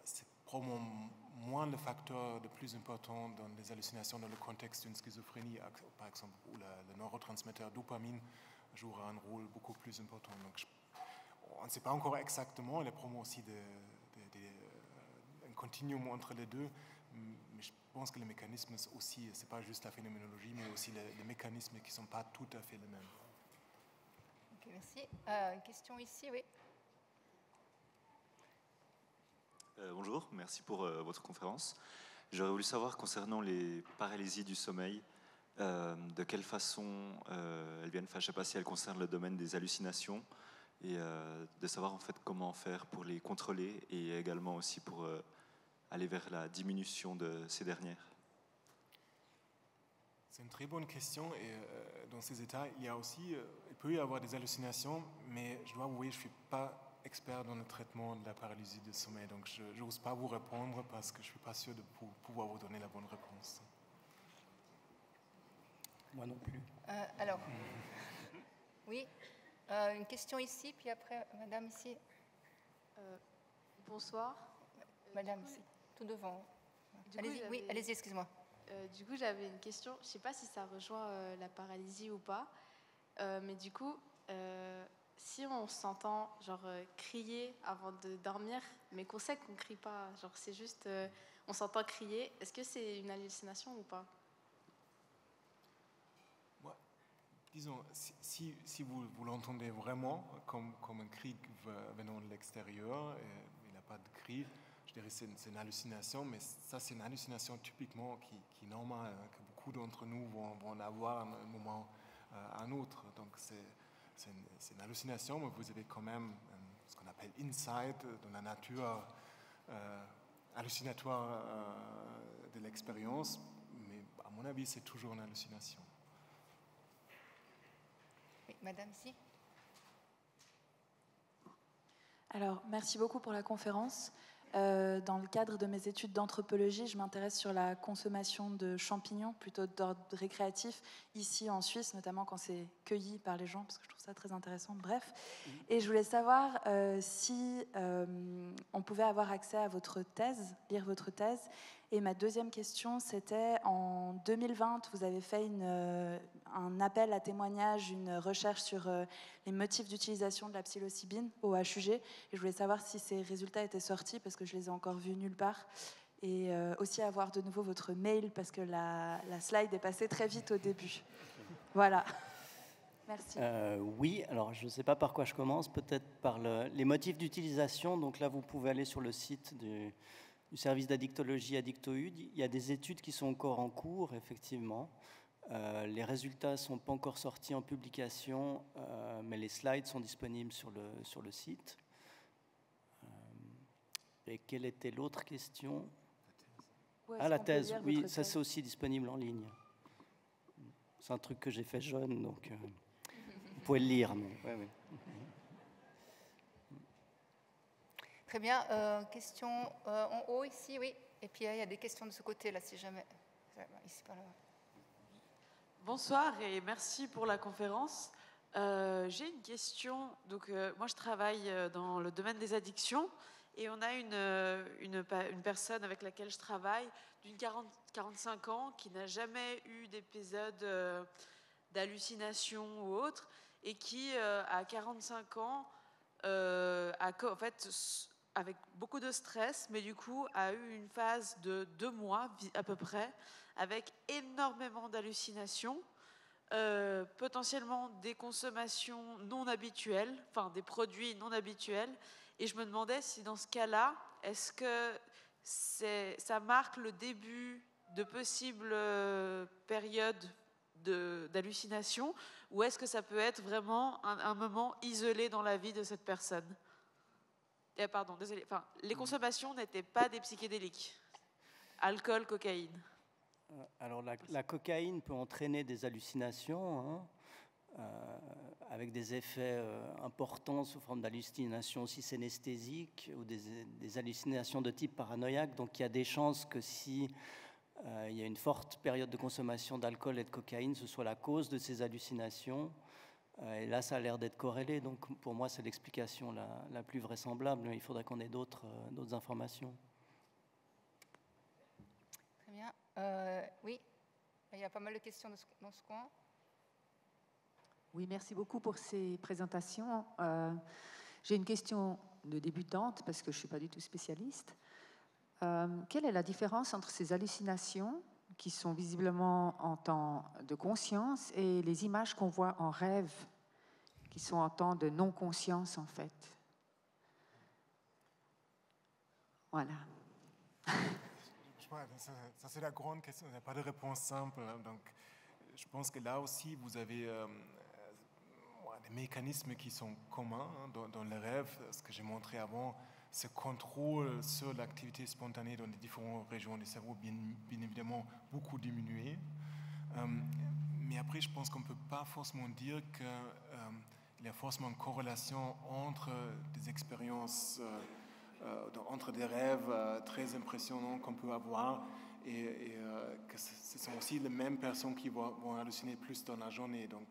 C'est probablement moins le facteur le plus important dans les hallucinations dans le contexte d'une schizophrénie, par exemple, où le neurotransmetteur dopamine jouera un rôle beaucoup plus important. Donc, on ne sait pas encore exactement, il y a probablement aussi un continuum entre les deux, mais je pense que les mécanismes aussi, ce n'est pas juste la phénoménologie, mais aussi les mécanismes qui ne sont pas tout à fait les mêmes. Ok, merci. Une question ici, oui. Bonjour, merci pour votre conférence. J'aurais voulu savoir concernant les paralysies du sommeil, de quelle façon elles viennent, enfin, je ne sais pas si elles concernent le domaine des hallucinations, et de savoir en fait comment faire pour les contrôler et également aussi pour aller vers la diminution de ces dernières. C'est une très bonne question et dans ces états, il peut y avoir des hallucinations, mais je dois avouer, je ne suis pas expert dans le traitement de la paralysie du sommeil, donc je n'ose pas vous répondre parce que je ne suis pas sûr de pouvoir vous donner la bonne réponse. Moi non plus. Alors, oui, une question ici, puis après, madame ici. Bonsoir. Madame ici, tout devant. Allez-y, oui, allez-y, excuse-moi. Du coup, j'avais une question. Je ne sais pas si ça rejoint la paralysie ou pas, mais du coup, si on s'entend genre crier avant de dormir, mais qu'on sait qu'on ne crie pas, genre c'est juste on s'entend crier, est-ce que c'est une hallucination ou pas? Disons, si vous l'entendez vraiment comme un cri venant de l'extérieur, il n'a pas de cri, je dirais que c'est une hallucination, mais ça c'est une hallucination typiquement qui est normale, hein, que beaucoup d'entre nous vont en avoir à un moment à un autre. Donc c'est une hallucination, mais vous avez quand même ce qu'on appelle insight dans la nature hallucinatoire de l'expérience, mais à mon avis c'est toujours une hallucination. Oui, madame ici. Alors, merci beaucoup pour la conférence. Dans le cadre de mes études d'anthropologie, je m'intéresse sur la consommation de champignons, plutôt d'ordre récréatif, ici en Suisse, notamment quand c'est cueilli par les gens, parce que je trouve ça très intéressant. Bref, et je voulais savoir si on pouvait avoir accès à votre thèse, lire votre thèse. Et ma deuxième question, c'était en 2020, vous avez fait un appel à témoignage, une recherche sur les motifs d'utilisation de la psilocybine au HUG. Et je voulais savoir si ces résultats étaient sortis, parce que je les ai encore vus nulle part. Et aussi avoir de nouveau votre mail, parce que la slide est passée très vite au début. Voilà. Merci. Oui, alors je ne sais pas par quoi je commence, peut-être par les motifs d'utilisation. Donc là, vous pouvez aller sur le site du service d'addictologie Addictoud. Il y a des études qui sont encore en cours, effectivement. Les résultats ne sont pas encore sortis en publication, mais les slides sont disponibles sur le site. Et quelle était l'autre question? La thèse, oui, ça c'est aussi disponible en ligne. C'est un truc que j'ai fait jeune, donc vous pouvez le lire. Mais, ouais. Très bien. Question en haut ici, oui. Et puis il y a des questions de ce côté-là, si jamais. Ici, par là. Bonsoir et merci pour la conférence. J'ai une question. Donc, moi, je travaille dans le domaine des addictions et on a une personne avec laquelle je travaille d'une 45 ans qui n'a jamais eu d'épisode d'hallucination ou autre et qui, à 45 ans, en fait, avec beaucoup de stress, mais du coup a eu une phase de 2 mois à peu près, avec énormément d'hallucinations, potentiellement des consommations non habituelles, enfin des produits non habituels, et je me demandais si dans ce cas-là, est-ce que ça marque le début de possibles périodes d'hallucination, ou est-ce que ça peut être vraiment un moment isolé dans la vie de cette personne? Pardon, désolé. Enfin, les consommations n'étaient pas des psychédéliques. Alcool, cocaïne. Alors, la cocaïne peut entraîner des hallucinations, avec des effets importants sous forme d'hallucinations aussi synesthésiques ou des hallucinations de type paranoïaque. Donc, il y a des chances que si il y a une forte période de consommation d'alcool et de cocaïne, ce soit la cause de ces hallucinations. Et là, ça a l'air d'être corrélé. Donc, pour moi, c'est l'explication la plus vraisemblable. Il faudrait qu'on ait d'autres informations. Oui, il y a pas mal de questions dans ce coin. Oui, merci beaucoup pour ces présentations. J'ai une question de débutante parce que je ne suis pas du tout spécialiste. Quelle est la différence entre ces hallucinations qui sont visiblement en temps de conscience et les images qu'on voit en rêve qui sont en temps de non-conscience en fait? Voilà. Ça c'est la grande question, il n'y a pas de réponse simple. Donc, je pense que là aussi, vous avez des mécanismes qui sont communs dans les rêves. Ce que j'ai montré avant, ce contrôle sur l'activité spontanée dans les différentes régions du cerveau, bien évidemment, beaucoup diminué. Mais après, je pense qu'on ne peut pas forcément dire qu'il y a forcément une corrélation entre des expériences, entre des rêves très impressionnants qu'on peut avoir et que ce sont aussi les mêmes personnes qui vont halluciner plus dans la journée. Donc,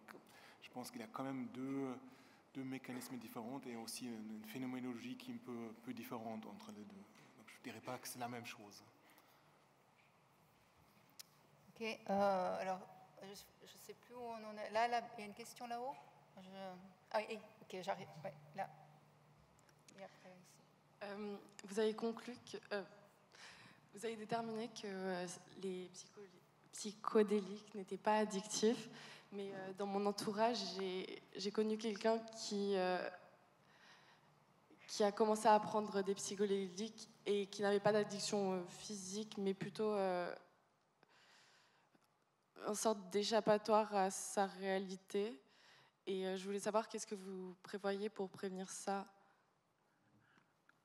je pense qu'il y a quand même deux mécanismes différents et aussi une phénoménologie qui est un peu différente entre les deux. Donc, je ne dirais pas que c'est la même chose. Ok, alors, je ne sais plus où on en est. Là, il y a une question là-haut. Ah oui, ok, j'arrive. Ouais, là. Et après, ici. Vous avez conclu que... vous avez déterminé que les psychodéliques n'étaient pas addictifs, mais dans mon entourage, j'ai connu quelqu'un qui a commencé à prendre des psychodéliques et qui n'avait pas d'addiction physique, mais plutôt une sorte d'échappatoire à sa réalité. Et je voulais savoir qu'est-ce que vous prévoyez pour prévenir ça.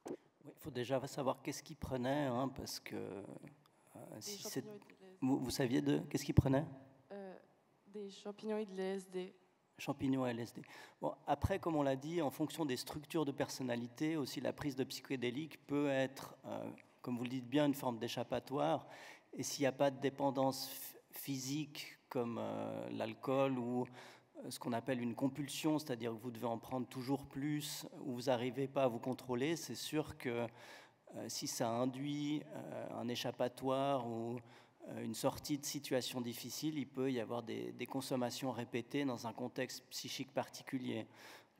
Il faut déjà savoir qu'est-ce qu'il prenait, hein, parce que si vous saviez qu'est-ce qu'il prenait? Des champignons et de LSD. Champignons et LSD. Bon, après, comme on l'a dit, en fonction des structures de personnalité, aussi la prise de psychédéliques peut être, comme vous le dites bien, une forme d'échappatoire. Et s'il n'y a pas de dépendance physique comme l'alcool ou ce qu'on appelle une compulsion, c'est-à-dire que vous devez en prendre toujours plus ou vous n'arrivez pas à vous contrôler, c'est sûr que si ça induit un échappatoire ou une sortie de situation difficile, il peut y avoir des consommations répétées dans un contexte psychique particulier.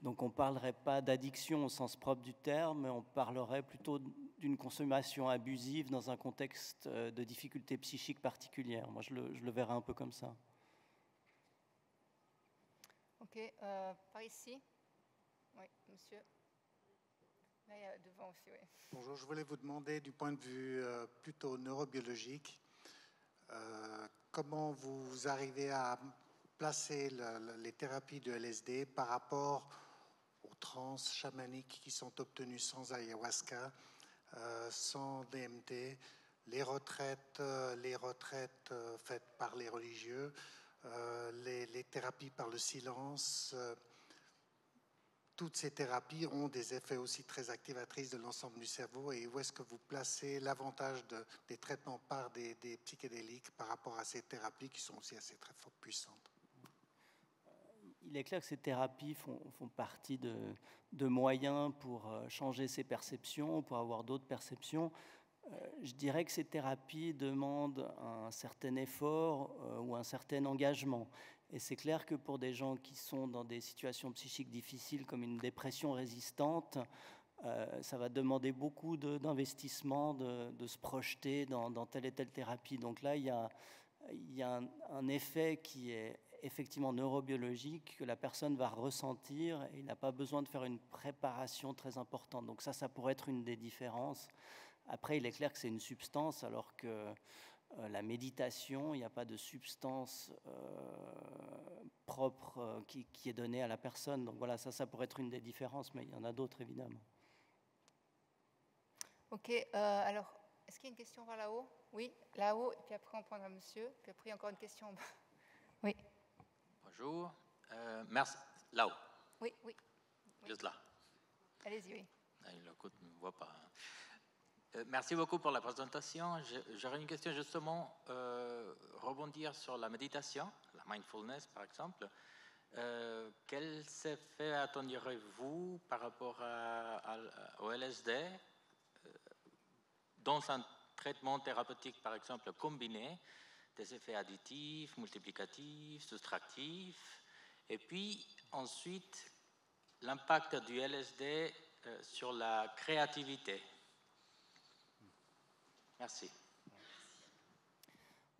Donc on ne parlerait pas d'addiction au sens propre du terme, mais on parlerait plutôt d'une consommation abusive dans un contexte de difficulté psychique particulière. Moi, je le verrais un peu comme ça. Ok, par ici. Oui, monsieur. Là, il y a devant aussi, oui. Bonjour, je voulais vous demander du point de vue plutôt neurobiologique, comment vous arrivez à placer les thérapies de LSD par rapport aux trans chamaniques qui sont obtenues sans ayahuasca, sans DMT, les retraites faites par les religieux, les thérapies par le silence. Toutes ces thérapies ont des effets aussi très activatrices de l'ensemble du cerveau. Et où est-ce que vous placez l'avantage des traitements par des psychédéliques par rapport à ces thérapies qui sont aussi assez très puissantes? Il est clair que ces thérapies font partie de moyens pour changer ses perceptions, pour avoir d'autres perceptions. Je dirais que ces thérapies demandent un certain effort ou un certain engagement. Et c'est clair que pour des gens qui sont dans des situations psychiques difficiles comme une dépression résistante, ça va demander beaucoup d'investissement, de se projeter dans telle et telle thérapie. Donc là, il y a un effet qui est effectivement neurobiologique que la personne va ressentir et il n'a pas besoin de faire une préparation très importante. Donc ça pourrait être une des différences. Après, il est clair que c'est une substance, alors que la méditation, il n'y a pas de substance propre qui est donnée à la personne. Donc voilà, ça pourrait être une des différences, mais il y en a d'autres, évidemment. Ok, alors, est-ce qu'il y a une question vers là-haut? Oui, là-haut, et puis après on prendra monsieur, puis après encore une question en bas. Oui. Bonjour, merci. Là-haut. Oui, oui. Juste là. Allez-y, oui. L'écoute ne me voit pas. Merci beaucoup pour la présentation. J'aurais une question justement, rebondir sur la méditation, la mindfulness par exemple. Quels effets attendirez-vous par rapport au LSD dans un traitements thérapeutiques, par exemple, combinés, des effets additifs, multiplicatifs, soustractifs, et puis ensuite l'impact du LSD sur la créativité. Merci.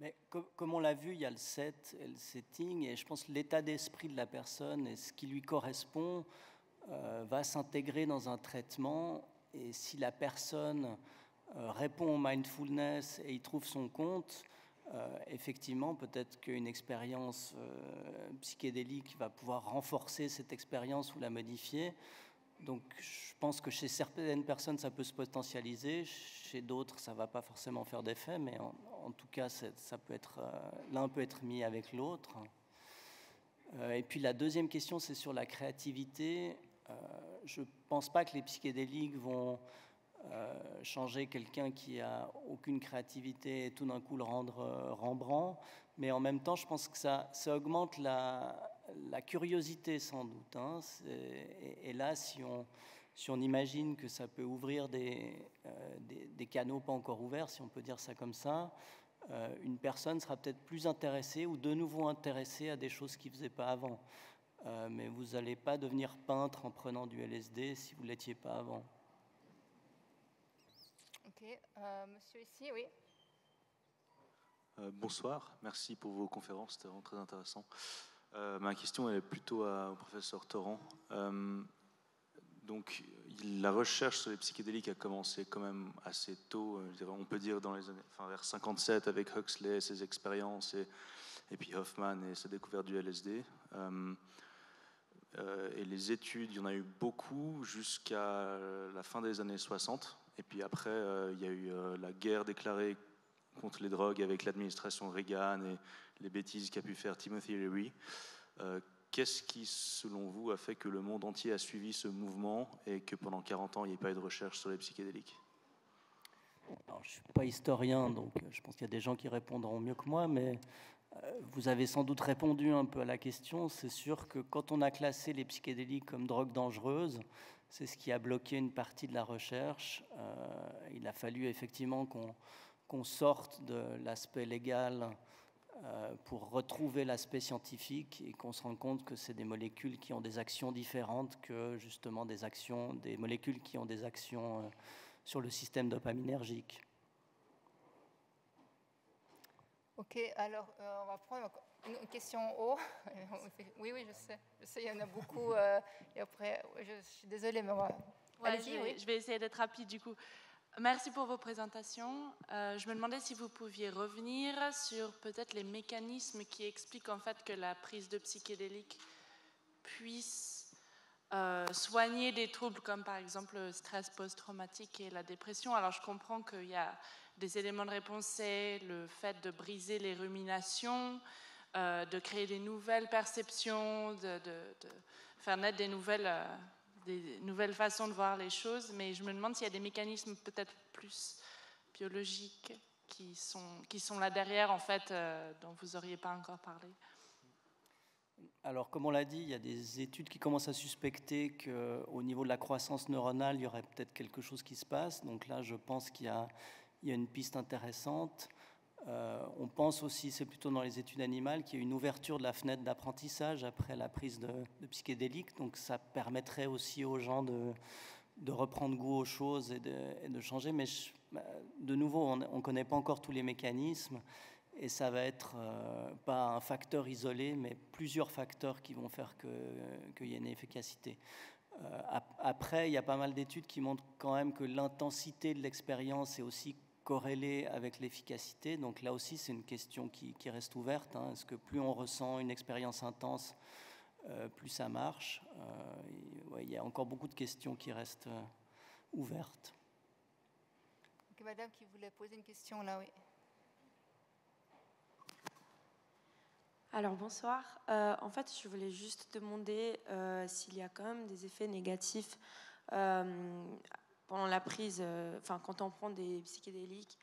Mais comme on l'a vu, il y a le set et le setting, et je pense que l'état d'esprit de la personne et ce qui lui correspond va s'intégrer dans un traitement. Et si la personne répond au mindfulness et y trouve son compte, effectivement, peut-être qu'une expérience psychédélique va pouvoir renforcer cette expérience ou la modifier. Donc, je pense que chez certaines personnes, ça peut se potentialiser. Chez d'autres, ça ne va pas forcément faire d'effet, mais en tout cas, ça peut être, l'un peut être mis avec l'autre. Et puis, la deuxième question, c'est sur la créativité. Je ne pense pas que les psychédéliques vont changer quelqu'un qui n'a aucune créativité et tout d'un coup le rendre Rembrandt. Mais en même temps, je pense que ça augmente la curiosité sans doute. Hein. Et là, si on imagine que ça peut ouvrir des canaux pas encore ouverts, si on peut dire ça comme ça, une personne sera peut-être plus intéressée ou de nouveau intéressée à des choses qu'il ne faisait pas avant. Mais vous n'allez pas devenir peintre en prenant du LSD si vous ne l'étiez pas avant. Ok, monsieur ici, oui. Bonsoir, merci pour vos conférences, c'était vraiment très intéressant. Ma question est plutôt au professeur Torrent. Donc, la recherche sur les psychédéliques a commencé quand même assez tôt, on peut dire dans les années, vers 57 avec Huxley et ses expériences, et puis Hoffman et sa découverte du LSD. Et les études, il y en a eu beaucoup jusqu'à la fin des années 60. Et puis après, il y a eu la guerre déclarée contre les drogues avec l'administration Reagan et les bêtises qu'a pu faire Timothy Leary. Qu'est-ce qui, selon vous, a fait que le monde entier a suivi ce mouvement et que pendant 40 ans, il n'y ait pas eu de recherche sur les psychédéliques? Alors, je ne suis pas historien, donc je pense qu'il y a des gens qui répondront mieux que moi, mais vous avez sans doute répondu un peu à la question. C'est sûr que quand on a classé les psychédéliques comme drogue dangereuse, c'est ce qui a bloqué une partie de la recherche. Il a fallu effectivement qu'on sorte de l'aspect légal pour retrouver l'aspect scientifique et qu'on se rende compte que c'est des molécules qui ont des actions différentes que justement des molécules qui ont des actions sur le système dopaminergique. Ok, alors on va prendre une question en haut. Oui, je sais, il y en a beaucoup. Et après, je suis désolée, mais allez-y. Je vais essayer d'être rapide du coup. Merci pour vos présentations. Je me demandais si vous pouviez revenir sur peut-être les mécanismes qui expliquent en fait que la prise de psychédéliques puisse soigner des troubles comme par exemple le stress post-traumatique et la dépression. Alors je comprends qu'il y a des éléments de réponse, c'est le fait de briser les ruminations, de créer des nouvelles perceptions, de faire naître des nouvelles façons de voir les choses, mais je me demande s'il y a des mécanismes peut-être plus biologiques qui sont là derrière, en fait, dont vous n'auriez pas encore parlé. Alors, comme on l'a dit, il y a des études qui commencent à suspecter qu'au niveau de la croissance neuronale, il y aurait peut-être quelque chose qui se passe. Donc là, je pense qu'il y a une piste intéressante. On pense aussi, c'est plutôt dans les études animales, qu'il y a une ouverture de la fenêtre d'apprentissage après la prise de psychédéliques. Donc ça permettrait aussi aux gens de reprendre goût aux choses et de changer. Mais de nouveau, on ne connaît pas encore tous les mécanismes. Et ça va être pas un facteur isolé, mais plusieurs facteurs qui vont faire qu'il y ait une efficacité. Après, il y a pas mal d'études qui montrent quand même que l'intensité de l'expérience est aussi corrélée avec l'efficacité. Donc là aussi, c'est une question qui reste ouverte. Hein. Est-ce que plus on ressent une expérience intense, plus ça marche? Il y a encore beaucoup de questions qui restent ouvertes. Okay, madame qui voulait poser une question là, oui. Alors bonsoir. En fait, je voulais juste demander s'il y a quand même des effets négatifs pendant la prise, quand on prend des psychédéliques,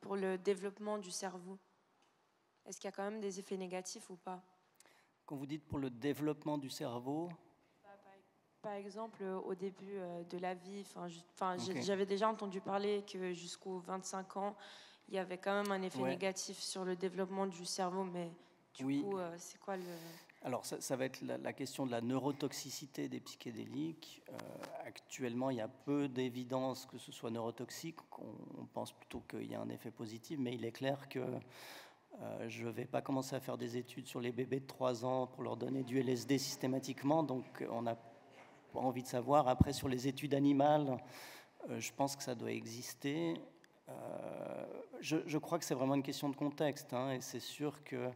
pour le développement du cerveau. Est-ce qu'il y a quand même des effets négatifs ou pas? Quand vous dites pour le développement du cerveau, par exemple, au début de la vie, Ok. j'avais déjà entendu parler que jusqu'aux 25 ans, il y avait quand même un effet Ouais. négatif sur le développement du cerveau, mais du Oui. coup, c'est quoi le... Alors, ça va être la question de la neurotoxicité des psychédéliques. Actuellement, il y a peu d'évidence que ce soit neurotoxique. On pense plutôt qu'il y a un effet positif, mais il est clair que je ne vais pas commencer à faire des études sur les bébés de 3 ans pour leur donner du LSD systématiquement, donc on n'a pas envie de savoir. Après, sur les études animales, je pense que ça doit exister. Je crois que c'est vraiment une question de contexte, hein, et c'est sûr que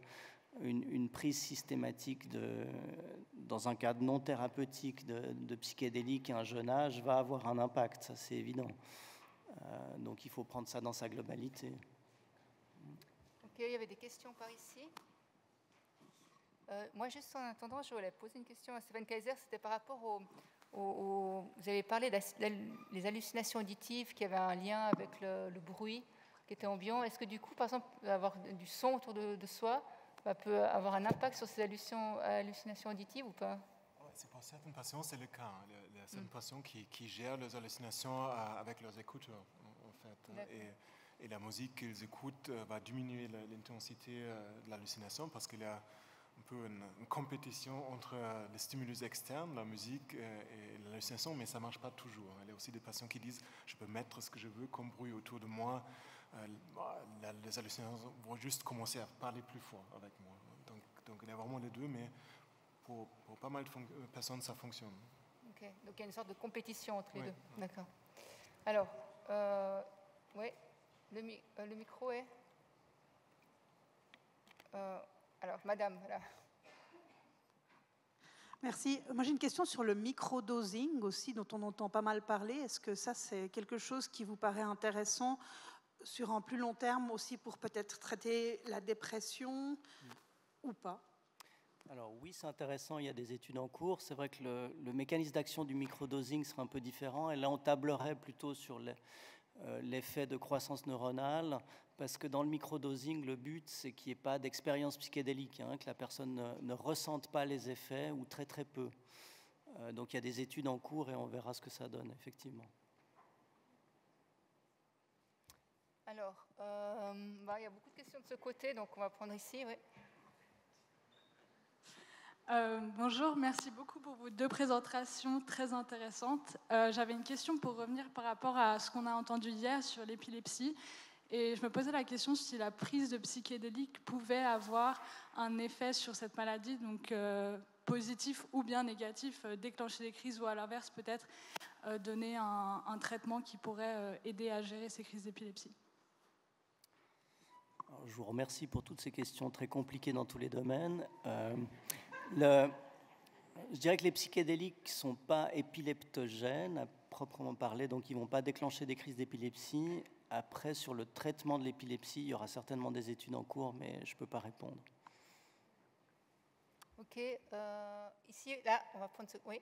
une prise systématique dans un cadre non thérapeutique de psychédéliques à un jeune âge va avoir un impact, ça c'est évident. Donc il faut prendre ça dans sa globalité. Ok, il y avait des questions par ici. Moi, juste en attendant, je voulais poser une question à Stéphane Kaiser. C'était par rapport vous avez parlé des hallucinations auditives qui avaient un lien avec le bruit qui était ambiant. Est-ce que du coup, par exemple, avoir du son autour de soi peut avoir un impact sur ces hallucinations auditives ou pas? C'est pour certaines patients, c'est le cas. Hein. Il y a certains patients qui gèrent leurs hallucinations avec leurs écouteurs, en fait. Et la musique qu'ils écoutent va diminuer l'intensité de l'hallucination parce qu'il y a un peu une compétition entre les stimulus externes, la musique et l'hallucination, mais ça ne marche pas toujours. Il y a aussi des patients qui disent « je peux mettre ce que je veux comme bruit autour de moi ». Les hallucinations vont juste commencer à parler plus fort avec moi. Donc il y a vraiment les deux, mais pour pas mal de personnes, ça fonctionne. Ok, donc il y a une sorte de compétition entre les deux. Ouais. D'accord. Alors, oui, le micro est... alors, madame, voilà. Merci. Moi, j'ai une question sur le microdosing aussi, dont on entend pas mal parler. Est-ce que ça, c'est quelque chose qui vous paraît intéressant sur un plus long terme aussi pour peut-être traiter la dépression ou pas? Alors oui, c'est intéressant, il y a des études en cours. C'est vrai que le mécanisme d'action du microdosing serait un peu différent. Et là, on tablerait plutôt sur l'effet de croissance neuronale, parce que dans le microdosing, le but, c'est qu'il n'y ait pas d'expérience psychédélique, hein, que la personne ne ressente pas les effets ou très très peu. Donc il y a des études en cours et on verra ce que ça donne, effectivement. Alors, il y a beaucoup de questions de ce côté, donc on va prendre ici. Oui. Bonjour, merci beaucoup pour vos 2 présentations très intéressantes. J'avais une question pour revenir par rapport à ce qu'on a entendu hier sur l'épilepsie. Et je me posais la question si la prise de psychédéliques pouvait avoir un effet sur cette maladie, donc positif ou bien négatif, déclencher des crises ou à l'inverse peut-être donner un traitement qui pourrait aider à gérer ces crises d'épilepsie. Alors, je vous remercie pour toutes ces questions très compliquées dans tous les domaines. Je dirais que les psychédéliques ne sont pas épileptogènes à proprement parler, donc ils ne vont pas déclencher des crises d'épilepsie. Après, sur le traitement de l'épilepsie, il y aura certainement des études en cours, mais je ne peux pas répondre. Ok, ici, là, on va prendre ce... Oui.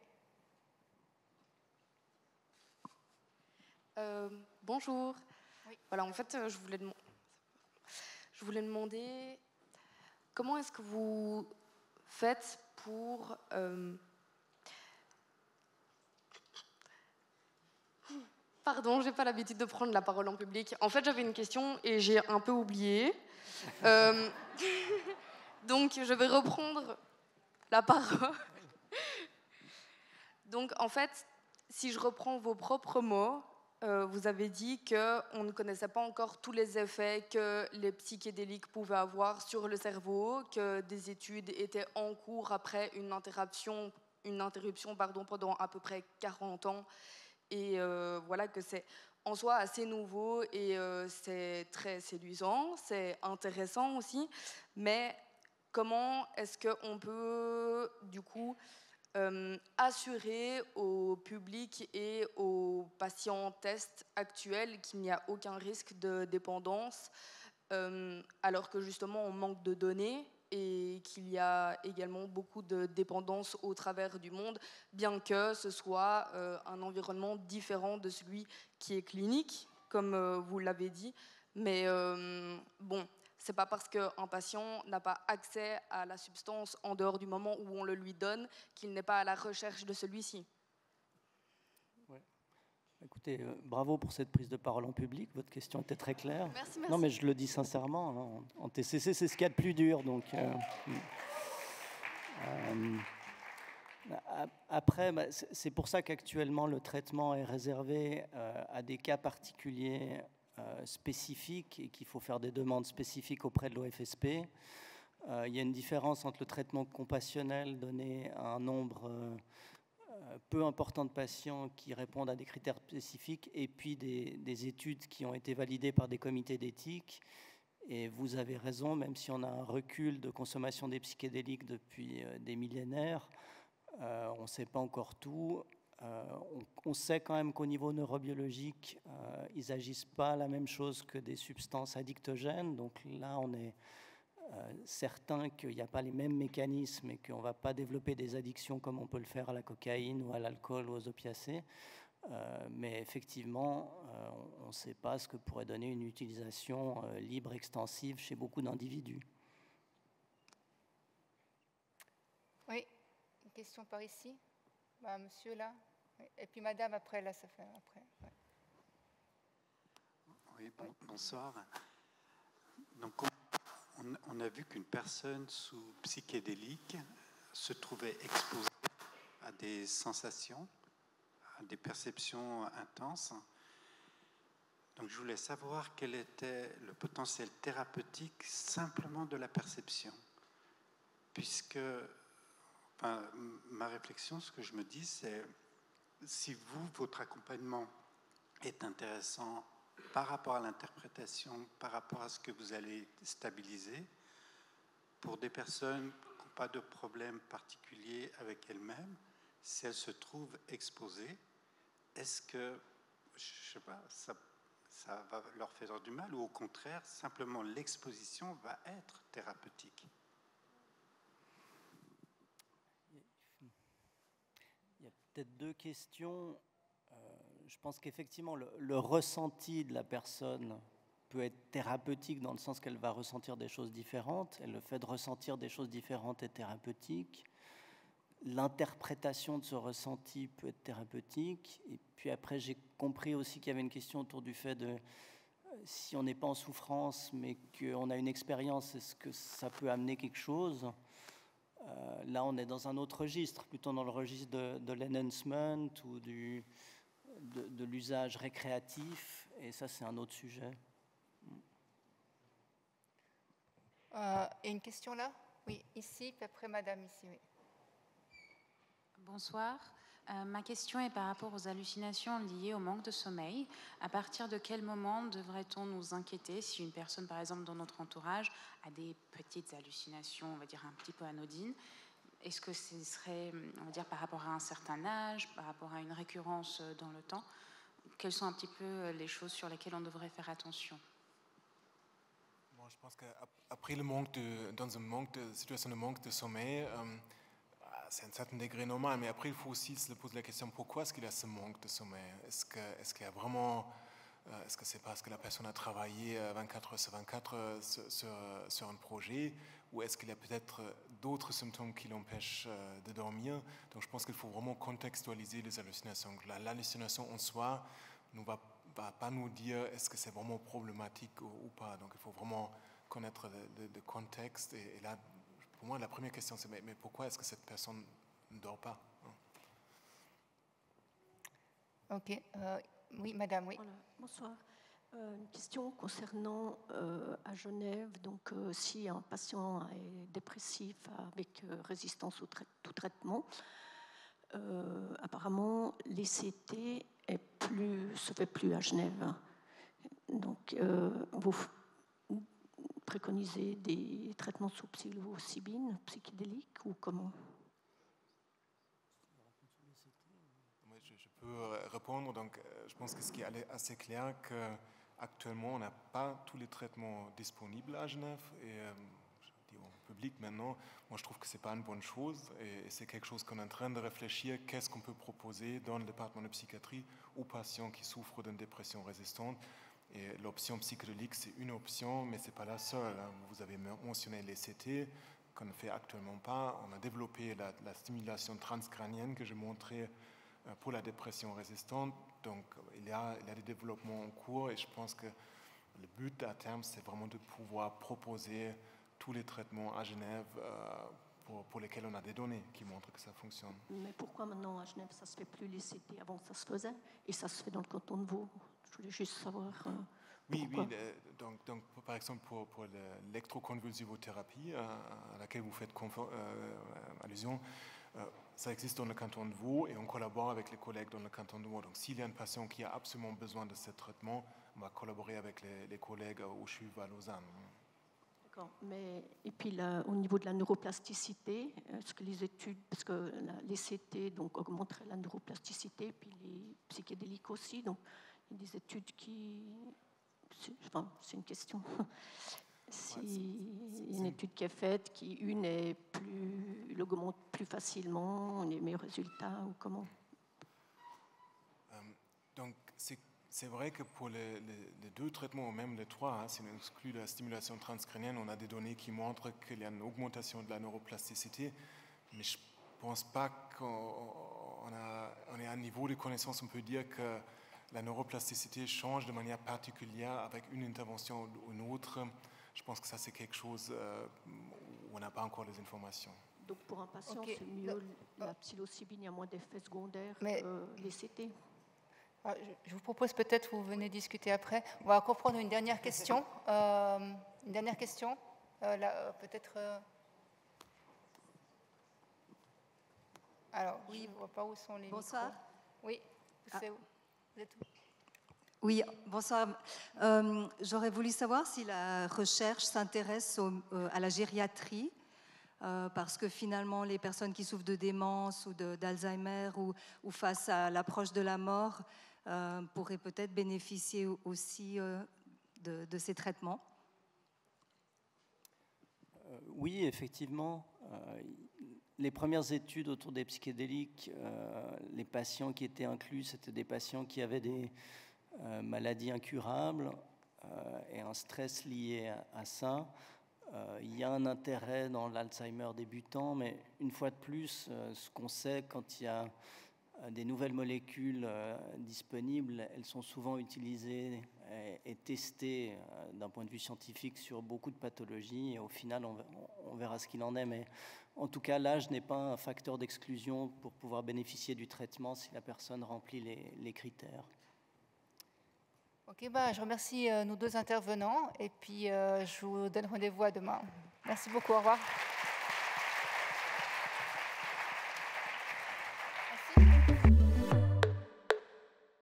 Bonjour. Oui. Voilà, en fait, je voulais demander comment est-ce que vous faites pour Pardon, j'ai pas l'habitude de prendre la parole en public. En fait, j'avais une question et j'ai un peu oublié. Donc, je vais reprendre la parole. Donc, en fait, si je reprends vos propres mots, vous avez dit qu'on ne connaissait pas encore tous les effets que les psychédéliques pouvaient avoir sur le cerveau, que des études étaient en cours après une interruption pendant à peu près 40 ans. Et voilà que c'est en soi assez nouveau et c'est très séduisant, c'est intéressant aussi. Mais comment est-ce qu'on peut, du coup, assurer au public et aux patients tests actuels qu'il n'y a aucun risque de dépendance, alors que justement on manque de données et qu'il y a également beaucoup de dépendance au travers du monde, bien que ce soit un environnement différent de celui qui est clinique, comme vous l'avez dit. Mais bon, c'est pas parce qu'un patient n'a pas accès à la substance en dehors du moment où on le lui donne qu'il n'est pas à la recherche de celui-ci. Écoutez, bravo pour cette prise de parole en public. Votre question était très claire. Merci. Non, mais je le dis sincèrement. Hein, en TCC, c'est ce qu'il y a de plus dur. Donc, après, c'est pour ça qu'actuellement, le traitement est réservé à des cas particuliers spécifiques et qu'il faut faire des demandes spécifiques auprès de l'OFSP. Il y a une différence entre le traitement compassionnel donné à un nombre peu important de patients qui répondent à des critères spécifiques et puis des études qui ont été validées par des comités d'éthique. Et vous avez raison, même si on a un recul de consommation des psychédéliques depuis des millénaires, on ne sait pas encore tout. On sait quand même qu'au niveau neurobiologique, ils n'agissent pas la même chose que des substances addictogènes. Donc là, on est certain qu'il n'y a pas les mêmes mécanismes et qu'on ne va pas développer des addictions comme on peut le faire à la cocaïne ou à l'alcool ou aux opiacés. Mais effectivement, on ne sait pas ce que pourrait donner une utilisation libre, extensive chez beaucoup d'individus. Oui, une question par ici. Monsieur là. Et puis madame après, là, ça fait après. Ouais. Oui, bonsoir. Donc, on a vu qu'une personne sous psychédélique se trouvait exposée à des sensations, à des perceptions intenses. Donc je voulais savoir quel était le potentiel thérapeutique simplement de la perception. Puisque ma réflexion, ce que je me dis, c'est si votre accompagnement est intéressant par rapport à l'interprétation, par rapport à ce que vous allez stabiliser, pour des personnes qui n'ont pas de problème particulier avec elles-mêmes, si elles se trouvent exposées, est-ce que, je sais pas, ça va leur faire du mal ou au contraire, simplement l'exposition va être thérapeutique? Il y a peut-être deux questions. Je pense qu'effectivement, le ressenti de la personne peut être thérapeutique dans le sens qu'elle va ressentir des choses différentes. Et le fait de ressentir des choses différentes est thérapeutique. L'interprétation de ce ressenti peut être thérapeutique. Et puis après, j'ai compris aussi qu'il y avait une question autour du fait de si on n'est pas en souffrance, mais qu'on a une expérience, est-ce que ça peut amener quelque chose ? Là, on est dans un autre registre, plutôt dans le registre de l'enhancement ou de l'usage récréatif, et ça, c'est un autre sujet. Et une question là? Oui, ici, puis après madame, ici, oui. Bonsoir. Ma question est par rapport aux hallucinations liées au manque de sommeil. À partir de quel moment devrait-on nous inquiéter si une personne, par exemple, dans notre entourage, a des petites hallucinations, on va dire un petit peu anodines? Est-ce que ce serait, on va dire, par rapport à un certain âge, par rapport à une récurrence dans le temps? Quelles sont un petit peu les choses sur lesquelles on devrait faire attention? Bon, je pense qu'après dans une situation de manque de sommeil, c'est un certain degré normal, mais après il faut aussi se poser la question pourquoi est-ce qu'il y a ce manque de sommeil? Est-ce qu'il y a vraiment, est-ce que c'est parce que la personne a travaillé 24 heures sur 24 sur un projet, ou est-ce qu'il y a peut-être d'autres symptômes qui l'empêchent de dormir? Donc je pense qu'il faut vraiment contextualiser les hallucinations. L'hallucination en soi ne va pas nous dire est-ce que c'est vraiment problématique ou pas. Donc il faut vraiment connaître le contexte. Et là, pour moi, la première question, c'est mais pourquoi est-ce que cette personne ne dort pas? Ok. Oui, madame, oui. Voilà. Bonsoir. Une question concernant à Genève, donc si un patient est dépressif avec résistance au tout traitement, apparemment l'ECT se fait plus à Genève. Donc vous préconisez des traitements sous psilocybine, psychédéliques ou comment? Je peux répondre. Donc, je pense que ce qui est assez clair, qu'actuellement, on n'a pas tous les traitements disponibles à Genève. Et je dis au public maintenant, moi je trouve que ce n'est pas une bonne chose. Et c'est quelque chose qu'on est en train de réfléchir. Qu'est-ce qu'on peut proposer dans le département de psychiatrie aux patients qui souffrent d'une dépression résistante? Et l'option psychédélique, c'est une option, mais ce n'est pas la seule. Vous avez mentionné les CT, qu'on ne fait actuellement pas. On a développé la stimulation transcrânienne que je montrais pour la dépression résistante. Donc il y a des développements en cours et je pense que le but à terme, c'est vraiment de pouvoir proposer tous les traitements à Genève pour lesquels on a des données qui montrent que ça fonctionne. Mais pourquoi maintenant à Genève, ça ne se fait plus les CT? Avant, ça se faisait et ça se fait dans le canton de Vaud. Je voulais juste savoir. Oui, donc par exemple pour l'électroconvulsivothérapie à laquelle vous faites allusion, ça existe dans le canton de Vaud et on collabore avec les collègues dans le canton de Vaud. Donc s'il y a un patient qui a absolument besoin de ce traitement, on va collaborer avec les collègues au CHUV à Lausanne. D'accord, mais et puis là, au niveau de la neuroplasticité, est-ce que les études, parce que les CT donc, augmenteraient la neuroplasticité, puis les psychédéliques aussi, donc il y a des études qui... Enfin, c'est une question. Si une étude qui est faite, une est plus, l'augmente plus facilement, on a meilleurs résultats ou comment? Donc c'est vrai que pour les deux traitements, ou même les trois, si on exclut la stimulation transcrânienne, on a des données qui montrent qu'il y a une augmentation de la neuroplasticité, mais je ne pense pas qu'on est à un niveau de connaissance, on peut dire que la neuroplasticité change de manière particulière avec une intervention ou une autre. Je pense que ça, c'est quelque chose où on n'a pas encore les informations. Donc, pour un patient, c'est mieux la psilocybine, il y a moins d'effets secondaires que les CT. Je vous propose peut-être, vous venez discuter après. On va encore prendre une dernière question. Peut-être... Alors, oui, je ne vois pas où sont les Bonsoir. micros. Oui, c'est où? Vous êtes où? Oui, bonsoir. J'aurais voulu savoir si la recherche s'intéresse à la gériatrie, parce que finalement, les personnes qui souffrent de démence ou d'Alzheimer ou face à l'approche de la mort pourraient peut-être bénéficier aussi de ces traitements. Oui, effectivement. Les premières études autour des psychédéliques, les patients qui étaient inclus, c'était des patients qui avaient des maladies incurables et un stress lié à ça. Il y a un intérêt dans l'Alzheimer débutant, mais une fois de plus, ce qu'on sait quand il y a des nouvelles molécules disponibles, elles sont souvent utilisées et testées d'un point de vue scientifique sur beaucoup de pathologies, et au final, on verra ce qu'il en est. Mais en tout cas, l'âge n'est pas un facteur d'exclusion pour pouvoir bénéficier du traitement si la personne remplit les critères. Ok, je remercie nos deux intervenants et puis je vous donne rendez-vous à demain. Merci beaucoup, au revoir.